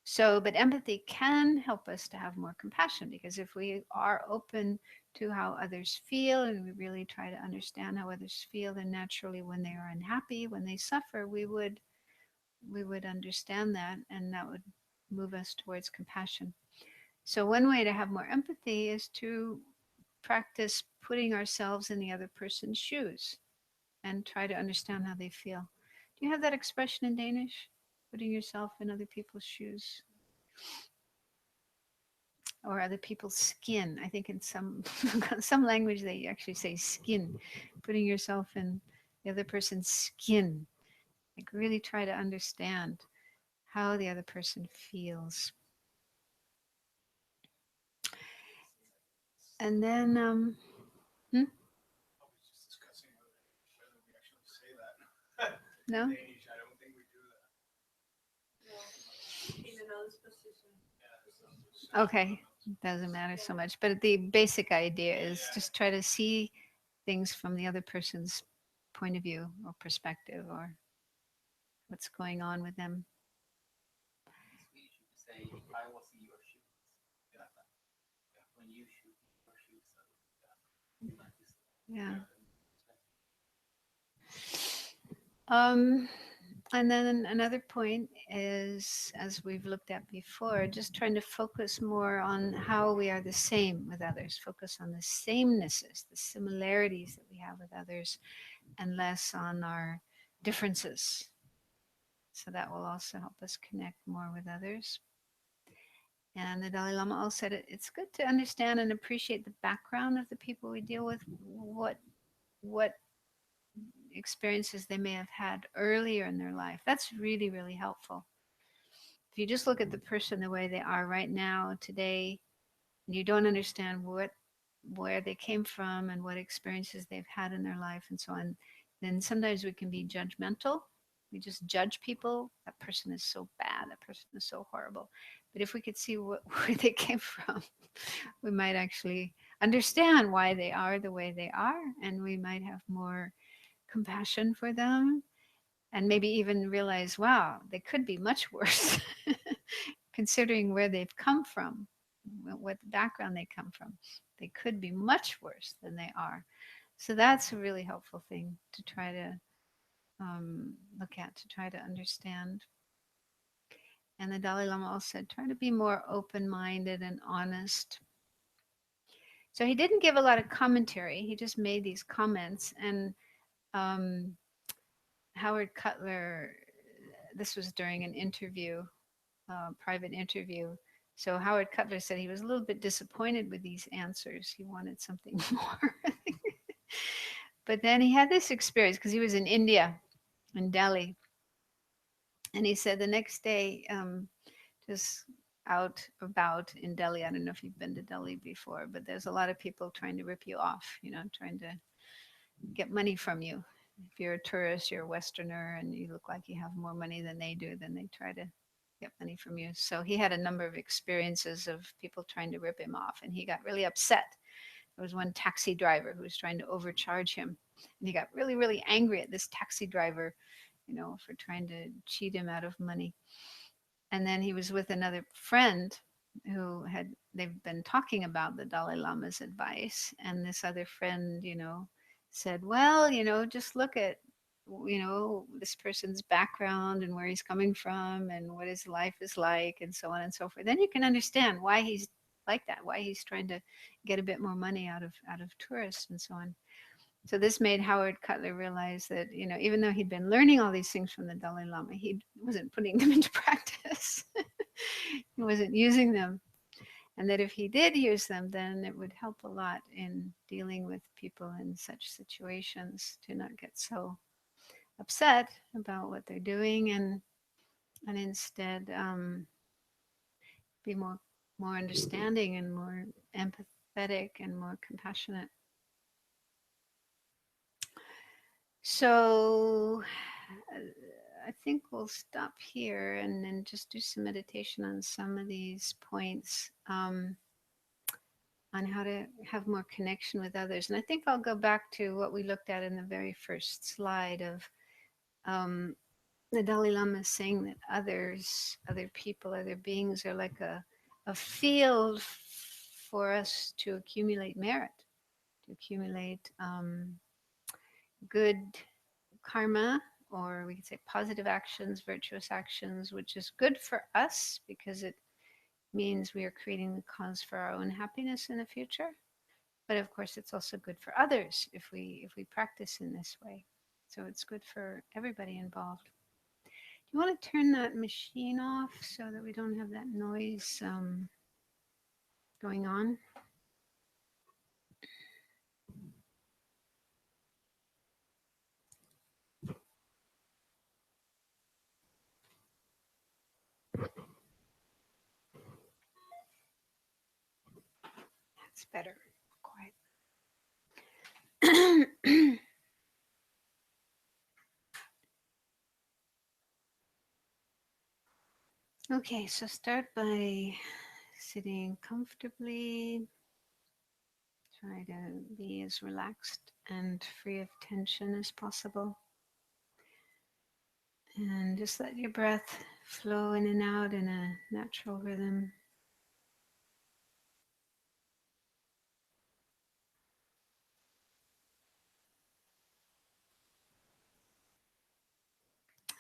So, but empathy can help us to have more compassion, because if we are open to how others feel and we really try to understand how others feel, then naturally when they are unhappy, when they suffer, we would understand that, and that would move us towards compassion. So one way to have more empathy is to practice putting ourselves in the other person's shoes and try to understand how they feel. Do you have that expression in Danish? Putting yourself in other people's shoes or other people's skin. I think in some some language they actually say skin. Putting yourself in the other person's skin. Like really try to understand how the other person feels. And then hmm? I was just discussing whether we actually say that. No? In Danish, I don't think we do that. No, in another position. Yeah, Okay, doesn't matter so much. But the basic idea is just try to see things from the other person's point of view or perspective, or what's going on with them. We should say, if I was in your shoes, yeah. When you should be in your shoes, yeah. Like this. Yeah. Um, And then another point is, as we've looked at before, just trying to focus more on how we are the same with others, focus on the samenesses, the similarities that we have with others, and less on our differences. So that will also help us connect more with others. And the Dalai Lama also said it's good to understand and appreciate the background of the people we deal with, what experiences they may have had earlier in their life. That's really, really helpful. If you just look at the person the way they are right now, today, and you don't understand where they came from and what experiences they've had in their life and so on, then sometimes we can be judgmental. We just judge people. That person is so bad. That person is so horrible. But if we could see where they came from, we might actually understand why they are the way they are, and we might have more compassion for them, and maybe even realize, wow, they could be much worse, considering where they've come from, what background they come from. They could be much worse than they are. So that's a really helpful thing to try to look at, to try to understand. And the Dalai Lama also said, try to be more open-minded and honest. So he didn't give a lot of commentary. He just made these comments. And Howard Cutler, this was during an interview, private interview. So Howard Cutler said he was a little bit disappointed with these answers. He wanted something more. But then he had this experience because he was in India, in Delhi. And he said the next day, just out about in Delhi, I don't know if you've been to Delhi before, but there's a lot of people trying to rip you off, trying to get money from you. If you're a tourist, you're a Westerner, and you look like you have more money than they do, then they try to get money from you. So he had a number of experiences of people trying to rip him off, and he got really upset. There was one taxi driver who was trying to overcharge him, and he got really, really angry at this taxi driver, for trying to cheat him out of money. And then he was with another friend they've been talking about the Dalai Lama's advice. And this other friend, said, well, just look at, this person's background and where he's coming from and what his life is like and so on and so forth. Then you can understand why he's like that, why he's trying to get a bit more money out of tourists and so on. So this made Howard Cutler realize that, even though he'd been learning all these things from the Dalai Lama, he wasn't putting them into practice. He wasn't using them. And that if he did use them, then it would help a lot in dealing with people in such situations, to not get so upset about what they're doing, and instead be more understanding and more empathetic and more compassionate. So I think we'll stop here and then just do some meditation on some of these points, on how to have more connection with others. And I think I'll go back to what we looked at in the very first slide of the Dalai Lama saying that other people, other beings are like a field for us to accumulate merit, to accumulate good karma, or we could say positive actions, virtuous actions, which is good for us because it means we are creating the cause for our own happiness in the future. But of course, it's also good for others if we practice in this way. So it's good for everybody involved. Do you want to turn that machine off so that we don't have that noise going on? That's better. Quiet. Okay, so start by sitting comfortably. Try to be as relaxed and free of tension as possible. And just let your breath flow in and out in a natural rhythm.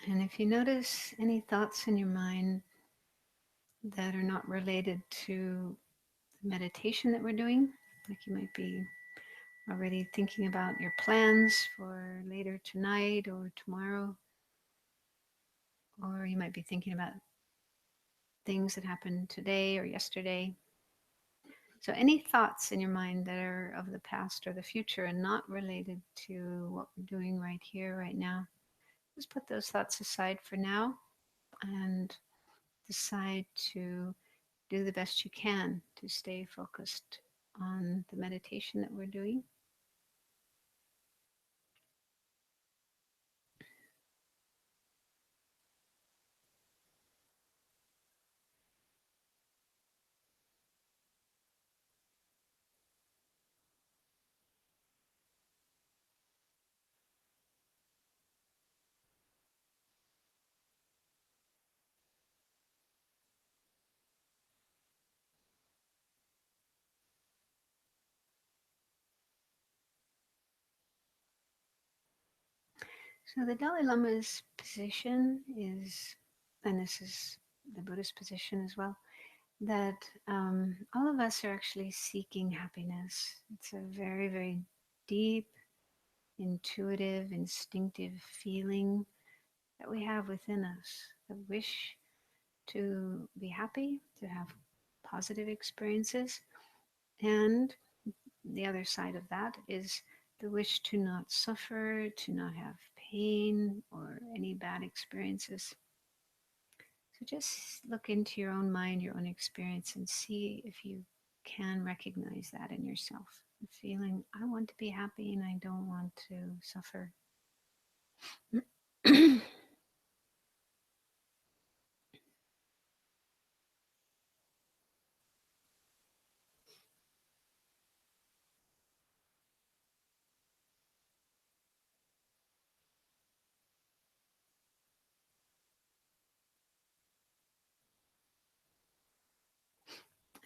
And if you notice any thoughts in your mind that are not related to the meditation that we're doing, like you might be already thinking about your plans for later tonight or tomorrow, or you might be thinking about things that happened today or yesterday. So, any thoughts in your mind that are of the past or the future and not related to what we're doing right here, right now, just put those thoughts aside for now and decide to do the best you can to stay focused on the meditation that we're doing. So, the Dalai Lama's position is, and this is the Buddhist position as well, that all of us are actually seeking happiness. It's a very, very deep, intuitive, instinctive feeling that we have within us, the wish to be happy, to have positive experiences. And the other side of that is the wish to not suffer, to not have pain or any bad experiences. So just look into your own mind, your own experience, and see if you can recognize that in yourself. The feeling, I want to be happy and I don't want to suffer.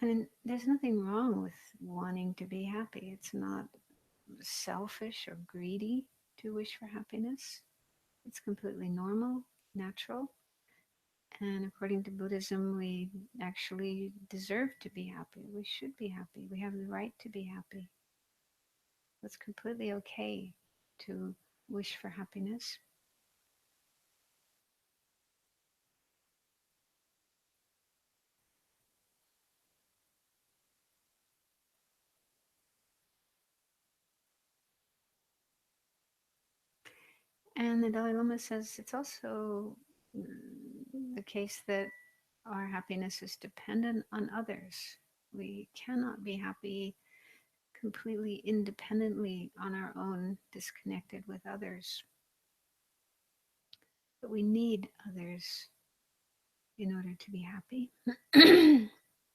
And there's nothing wrong with wanting to be happy. It's not selfish or greedy to wish for happiness. It's completely normal, natural. And according to Buddhism, we actually deserve to be happy. We should be happy. We have the right to be happy. It's completely okay to wish for happiness. And the Dalai Lama says it's also the case that our happiness is dependent on others. We cannot be happy completely independently on our own, disconnected with others. But we need others in order to be happy.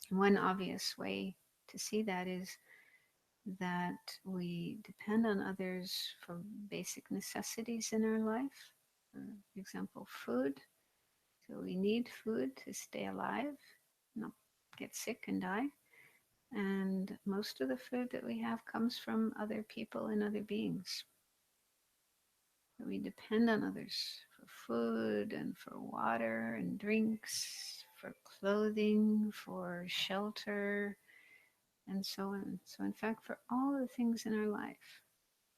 One obvious way to see that is that we depend on others for basic necessities in our life. For example, food. So we need food to stay alive, not get sick and die. And most of the food that we have comes from other people and other beings. We depend on others for food and for water and drinks, for clothing, for shelter, and so on. So, in fact, for all the things in our life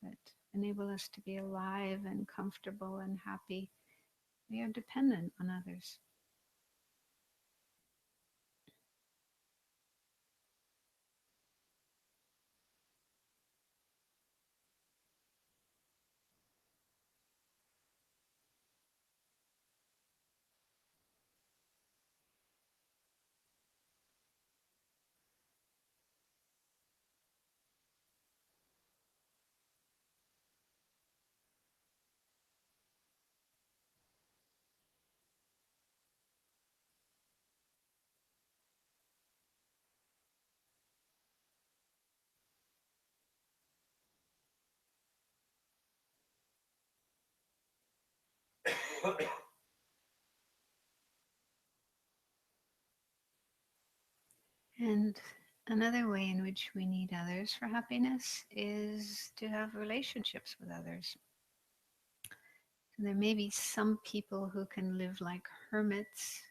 that enable us to be alive and comfortable and happy, we are dependent on others. And another way in which we need others for happiness is to have relationships with others. There may be some people who can live like hermits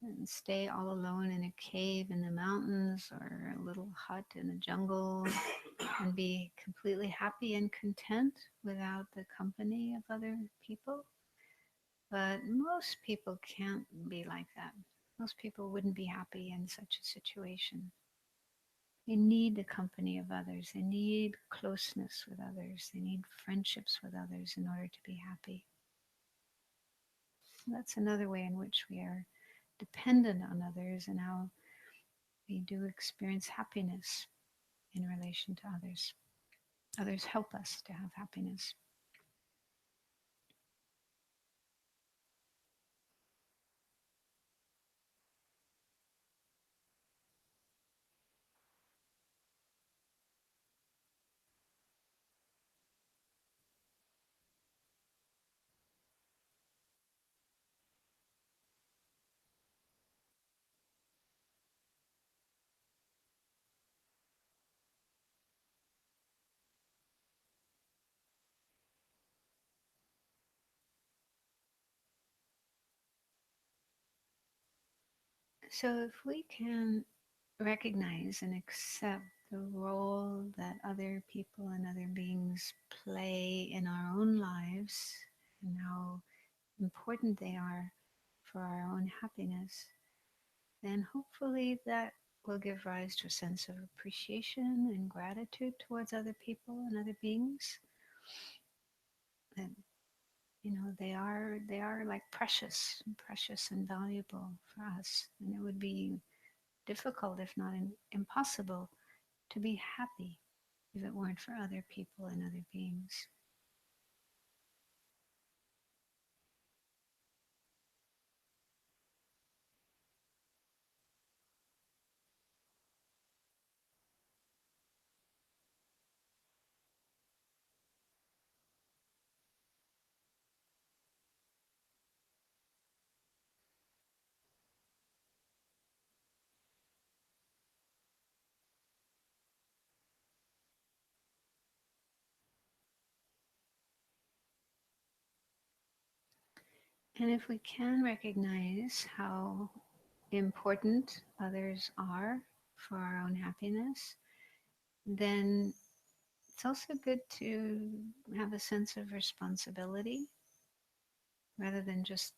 and stay all alone in a cave in the mountains or a little hut in the jungle and be completely happy and content without the company of other people. But most people can't be like that. Most people wouldn't be happy in such a situation. They need the company of others. They need closeness with others. They need friendships with others in order to be happy. So that's another way in which we are dependent on others and how we do experience happiness in relation to others. Others help us to have happiness. So if we can recognize and accept the role that other people and other beings play in our own lives and how important they are for our own happiness, then hopefully that will give rise to a sense of appreciation and gratitude towards other people and other beings. And they are like precious and valuable for us. And it would be difficult, if not impossible, to be happy if it weren't for other people and other beings. And if we can recognize how important others are for our own happiness, then it's also good to have a sense of responsibility rather than just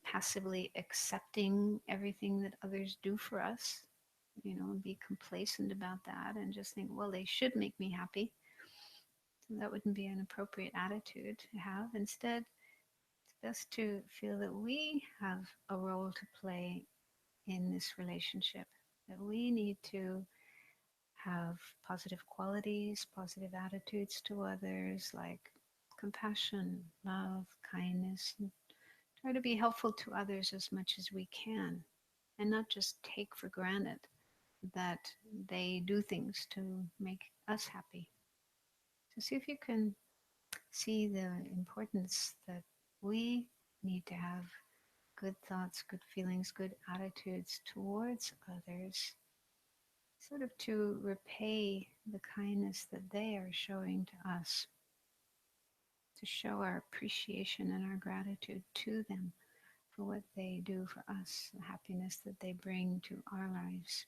passively accepting everything that others do for us, and be complacent about that and just think, well, they should make me happy. So that wouldn't be an appropriate attitude to have. Instead, it's best to feel that we have a role to play in this relationship, that we need to have positive qualities, positive attitudes to others, like compassion, love, kindness, and try to be helpful to others as much as we can, and not just take for granted that they do things to make us happy. So see if you can see the importance that we need to have good thoughts, good feelings, good attitudes towards others, sort of to repay the kindness that they are showing to us, to show our appreciation and our gratitude to them for what they do for us, the happiness that they bring to our lives.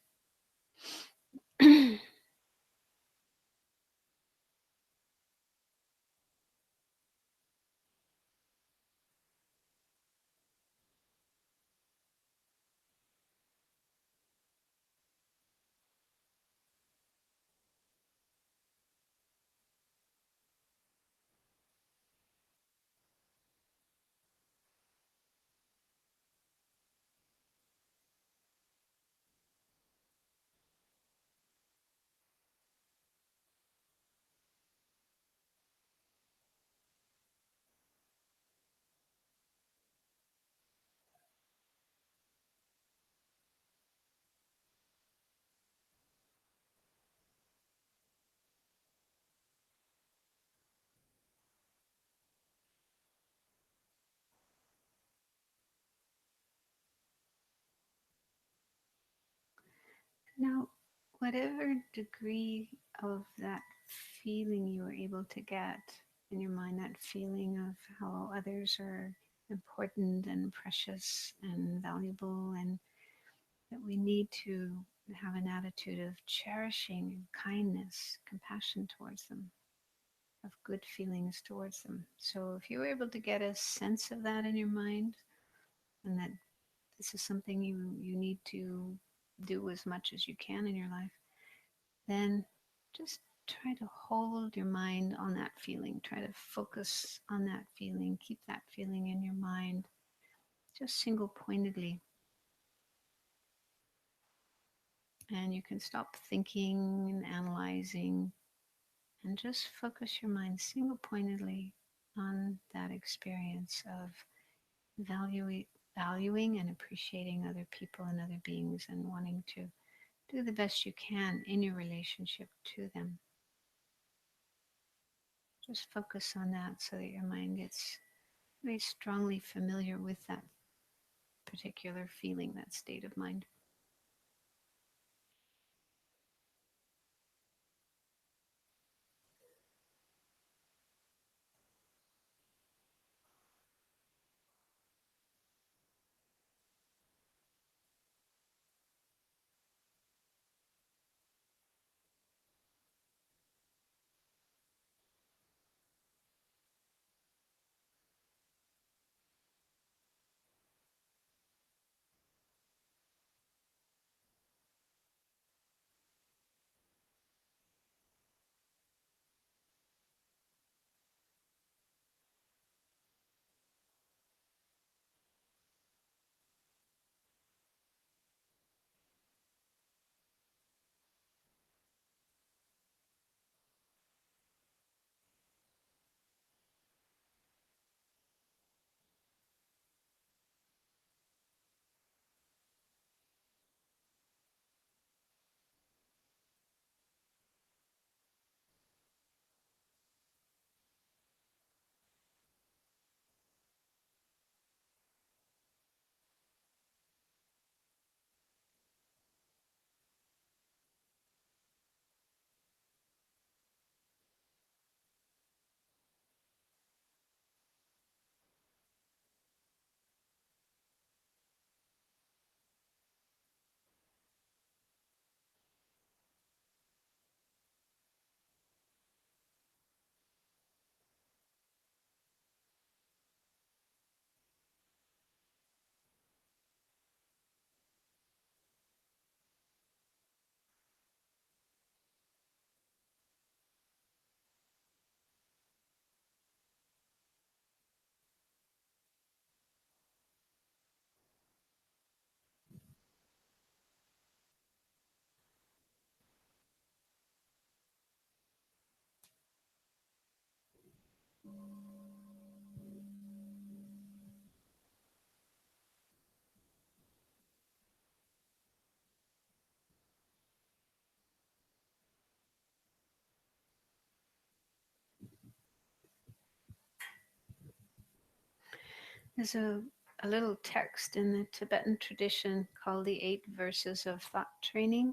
Now, whatever degree of that feeling you were able to get in your mind, that feeling of how others are important and precious and valuable, and that we need to have an attitude of cherishing and kindness, compassion towards them, of good feelings towards them. So if you're able to get a sense of that in your mind, and that this is something you need to do as much as you can in your life, then just try to hold your mind on that feeling. Try to focus on that feeling. Keep that feeling in your mind, just single pointedly. And you can stop thinking and analyzing and just focus your mind single pointedly on that experience of valuing and appreciating other people and other beings, and wanting to do the best you can in your relationship to them. Just focus on that so that your mind gets very strongly familiar with that particular feeling, that state of mind. There's a little text in the Tibetan tradition called the 8 Verses of Thought Training.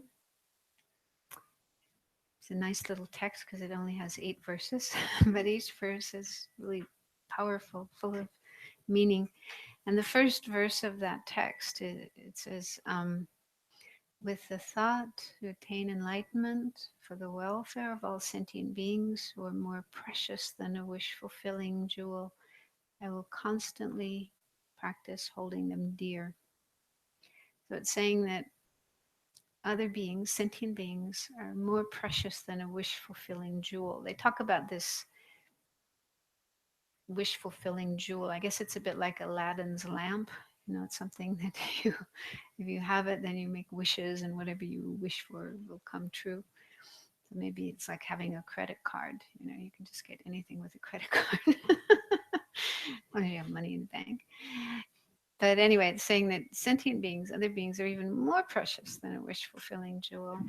It's a nice little text because it only has 8 verses, but each verse is really powerful, full of meaning. And the first verse of that text, it says, with the thought to attain enlightenment for the welfare of all sentient beings who are more precious than a wish fulfilling jewel, I will constantly practice holding them dear. So it's saying that other beings, sentient beings, are more precious than a wish fulfilling jewel. They talk about this wish fulfilling jewel. I guess it's a bit like Aladdin's lamp. You know, it's something that if you have it, then you make wishes, and whatever you wish for will come true. So maybe it's like having a credit card. You know, you can just get anything with a credit card when you have money in the bank. But anyway, it's saying that sentient beings, other beings, are even more precious than a wish fulfilling jewel.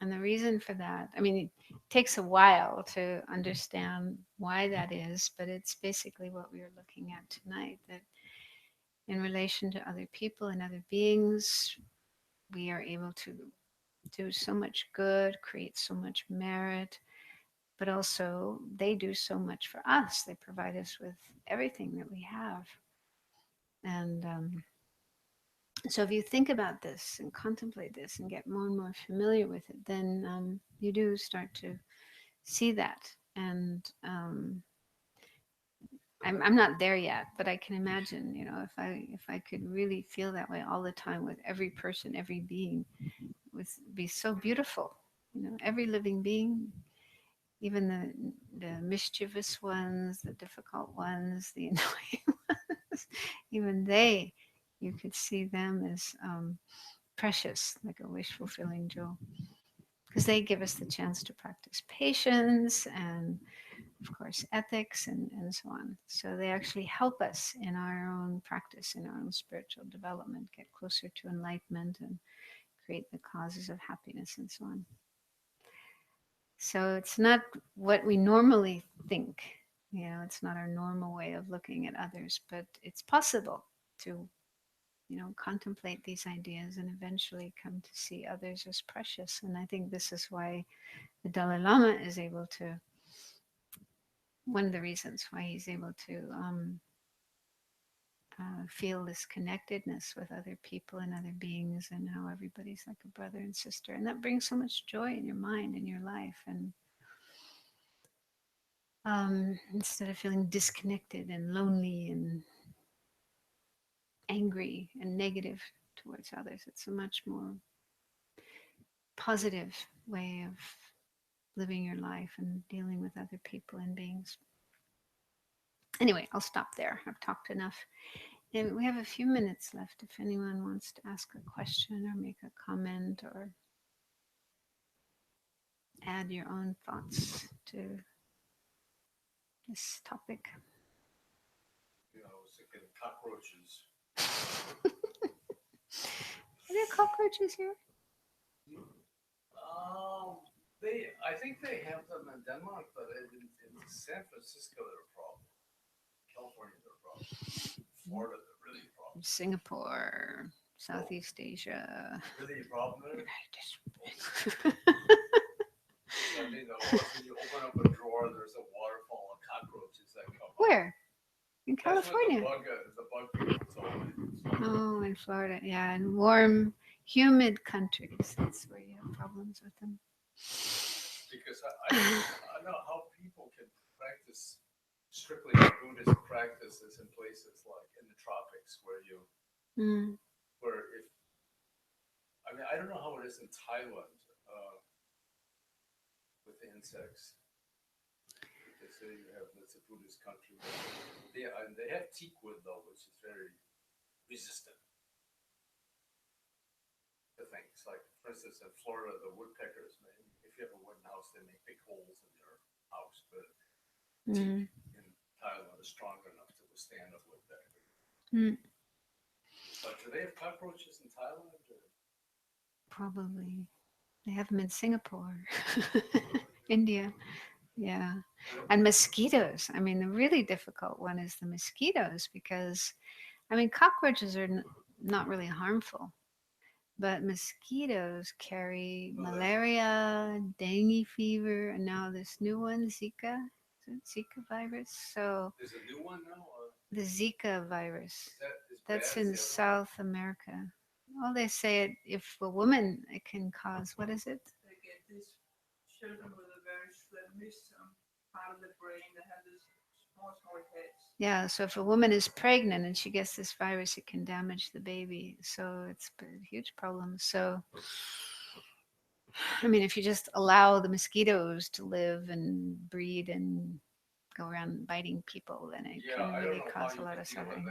And the reason for that, I mean, it takes a while to understand why that is, but it's basically what we are looking at tonight, that in relation to other people and other beings, we are able to do so much good, create so much merit, but also they do so much for us. They provide us with everything that we have. And so if you think about this and contemplate this and get more and more familiar with it, then you do start to see that. And I'm not there yet, but I can imagine, you know, if I could really feel that way all the time with every person, every being, it would be so beautiful. You know, every living being, even the mischievous ones, the difficult ones, the annoying ones, even they, you could see them as precious, like a wish fulfilling jewel, because they give us the chance to practice patience and, of course, ethics and so on. So they actually help us in our own practice, in our own spiritual development, get closer to enlightenment and create the causes of happiness and so on. So it's not what we normally think, you know, it's not our normal way of looking at others, but it's possible to, you know, contemplate these ideas and eventually come to see others as precious. And I think this is why the Dalai Lama is able to, one of the reasons why he's able to feel this connectedness with other people and other beings, and how everybody's like a brother and sister. And that brings so much joy in your mind and your life. And instead of feeling disconnected and lonely and angry and negative towards others, it's a much more positive way of living your life and dealing with other people and beings. Anyway, I'll stop there. I've talked enough. And we have a few minutes left if anyone wants to ask a question or make a comment or add your own thoughts to this topic. You know, I was thinking cockroaches. Are there cockroaches here? I think they have them in Denmark, but in San Francisco they're a problem. California they're a problem. Florida they're really a problem. Singapore, Southeast Asia. Really a problem there? I mean, when you open up a drawer, there's a waterfall of cockroaches that come up. Where? In That's what California? the bug people told me. Oh, in Florida. Yeah, in warm, humid countries. That's where you have problems with them. Because I don't know how people can practice strictly Buddhist practices in places like in the tropics where I mean, I don't know how it is in Thailand with the insects. They say it's a Buddhist country. They have teak wood though, which is very resistant to things. Like, for instance, in Florida, the woodpeckers, if you have a wooden house, they make big holes in your house. But teak in Thailand is strong enough to withstand a woodpecker. But do they have cockroaches in Thailand? Or? Probably. They have them in Singapore, India. Yeah. And mosquitoes. I mean, the really difficult one is the mosquitoes because, I mean, cockroaches are not really harmful, but mosquitoes carry malaria, dengue fever, and now this new one, Zika. Is it Zika virus? So there's a new one now? the Zika virus. That's That's in South America. Well, they say it, if a woman, it can cause, what is it? They get these children with a very slim part of the brain that have this small heads. Yeah, so if a woman is pregnant and she gets this virus, it can damage the baby. So it's a huge problem. So, I mean, if you just allow the mosquitoes to live and breed and go around biting people, then it can really cause a lot of suffering.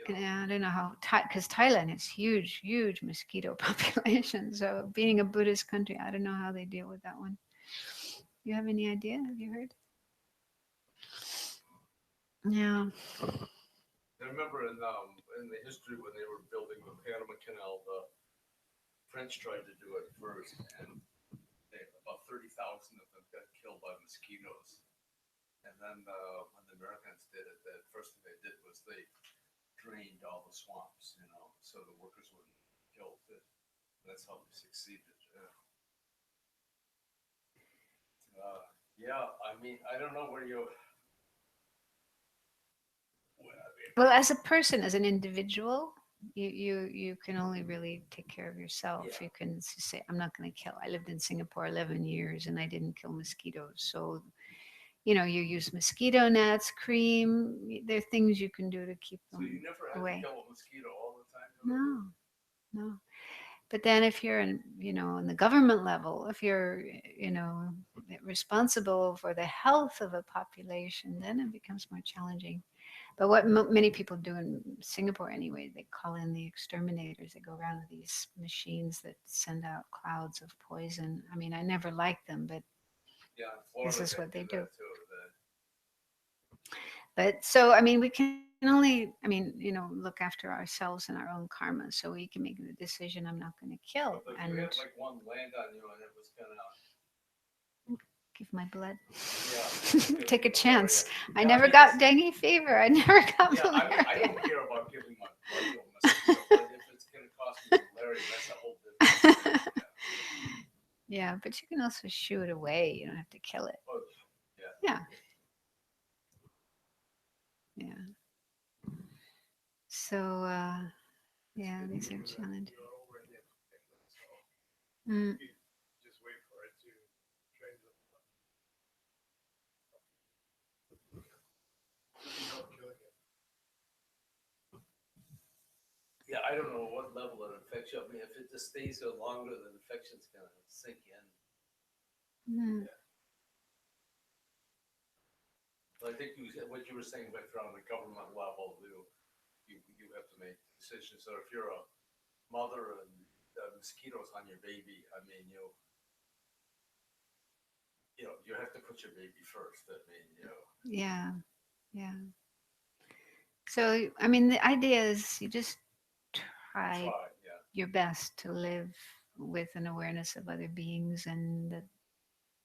Yeah, I don't know how, because Thailand has huge, huge mosquito population. So being a Buddhist country, I don't know how they deal with that one. You have any idea? Have you heard? Yeah. I remember in the history when they were building the Panama Canal, the French tried to do it first, and about 30,000 of them got killed by mosquitoes. And then when the Americans did it, the first thing they did was they drained all the swamps, you know, so the workers wouldn't be killed. That's how they succeeded. Yeah, I mean, I don't know where you. Well, I mean, Well, as a person, as an individual, you can only really take care of yourself. Yeah. You can say, I'm not going to kill. I lived in Singapore 11 years and I didn't kill mosquitoes. So, you use mosquito nets, cream. There are things you can do to keep so you them never had away. to kill a mosquito all the time? No, no. But then if you're in, in the government level, if you're, responsible for the health of a population, then it becomes more challenging. But what many people do in Singapore anyway, they call in the exterminators. They go around with these machines that send out clouds of poison. I mean, I never liked them, but Yeah, in this Florida is what they do. that too. But so, I mean, we can only, look after ourselves and our own karma. So we can make the decision, I'm not going to kill But if and you had like one land on you and it was gonna, give my blood. yeah, Take a malaria. chance. I Yeah, never mean, got dengue fever. I never got yeah, I mean, I malaria. don't care about giving my blood to a mosquito, but if it's gonna cost me malaria, that's a whole different thing. Yeah, but you can also shoo it away. You don't have to kill it. Oh, yeah. Yeah. Yeah. So, yeah, these are challenges. Mm. Just wait for it to train them. Help killing it. Yeah, I don't know what level it affects you. I mean, if it just stays there longer, the infection's gonna sink in. Mm. But I think what you were saying, Victor, on the government level, you have to make decisions. So if you're a mother and mosquitoes on your baby, I mean, you have to put your baby first. I mean, Yeah. Yeah. So, I mean, the idea is you just try try, yeah. your best to live with an awareness of other beings and that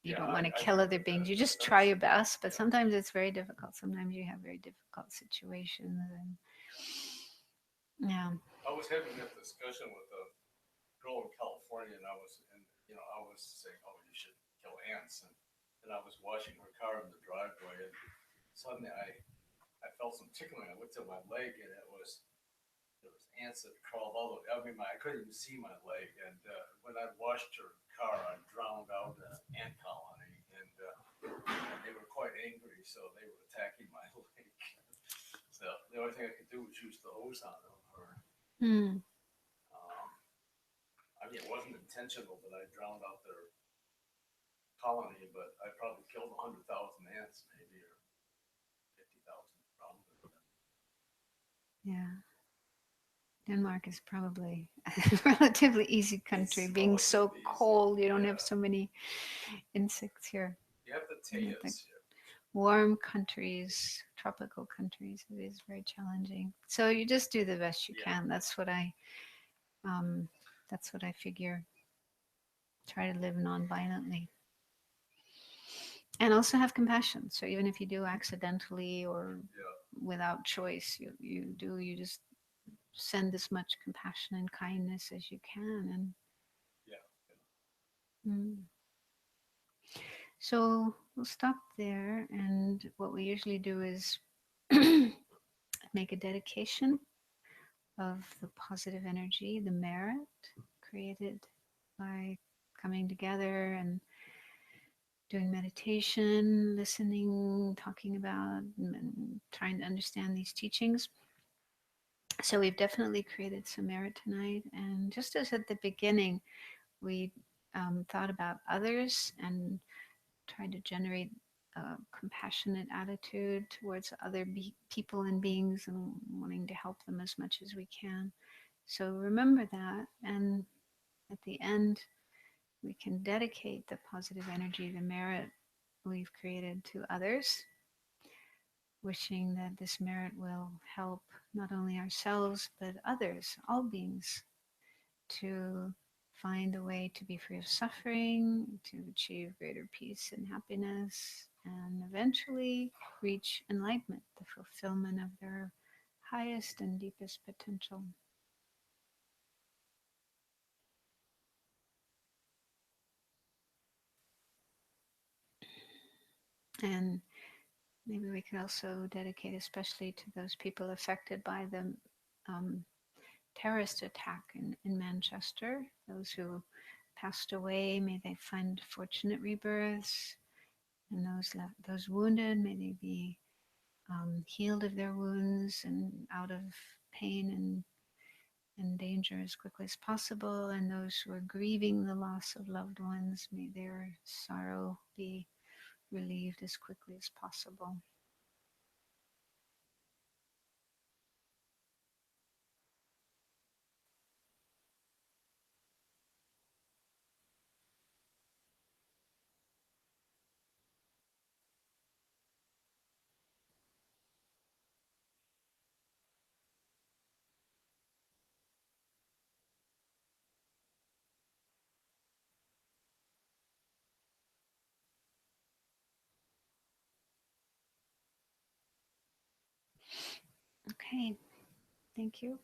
you Yeah, don't want to I kill agree other with beings. that. You just That's- try your best, but yeah. sometimes it's very difficult. Sometimes you have very difficult situations and yeah. I was having that discussion with a girl in California, and I was saying, oh, you should kill ants, and I was washing her car in the driveway, and suddenly I felt some tickling. I looked at my leg, and there was ants that crawled all the way. I mean, I couldn't even see my leg, and when I washed her car, I drowned out an ant colony, and they were quite angry, so they were attacking my leg. So the only thing I could do was use the hose on them. Hmm. I mean, it wasn't intentional that I drowned out their colony, but I probably killed 100,000 ants, maybe, or 50,000 probably. Yeah. Denmark is probably a relatively easy country. It's Being so relatively easy, cold, you don't yeah. have so many insects here. You have the Nothing. tails. Warm countries, tropical countries, it is very challenging. So you just do the best you Yeah. can. Um, that's what I figure. Try to live non-violently. And also have compassion. So even if you do accidentally or Yeah. without choice, you just send as much compassion and kindness as you can. And Yeah. mm. So we'll stop there. And what we usually do is make a dedication of the positive energy, the merit created by coming together and doing meditation, listening, talking about, and trying to understand these teachings. So we've definitely created some merit tonight. And just as at the beginning, we thought about others and tried to generate a compassionate attitude towards other people and beings and wanting to help them as much as we can. So remember that. And at the end, we can dedicate the positive energy, the merit we've created to others, wishing that this merit will help not only ourselves, but others, all beings, to find a way to be free of suffering, to achieve greater peace and happiness, and eventually reach enlightenment, the fulfillment of their highest and deepest potential. And maybe we could also dedicate especially to those people affected by the terrorist attack in Manchester, those who passed away, may they find fortunate rebirths, and those wounded, may they be healed of their wounds and out of pain and danger as quickly as possible. And those who are grieving the loss of loved ones, may their sorrow be relieved as quickly as possible. Okay, thank you.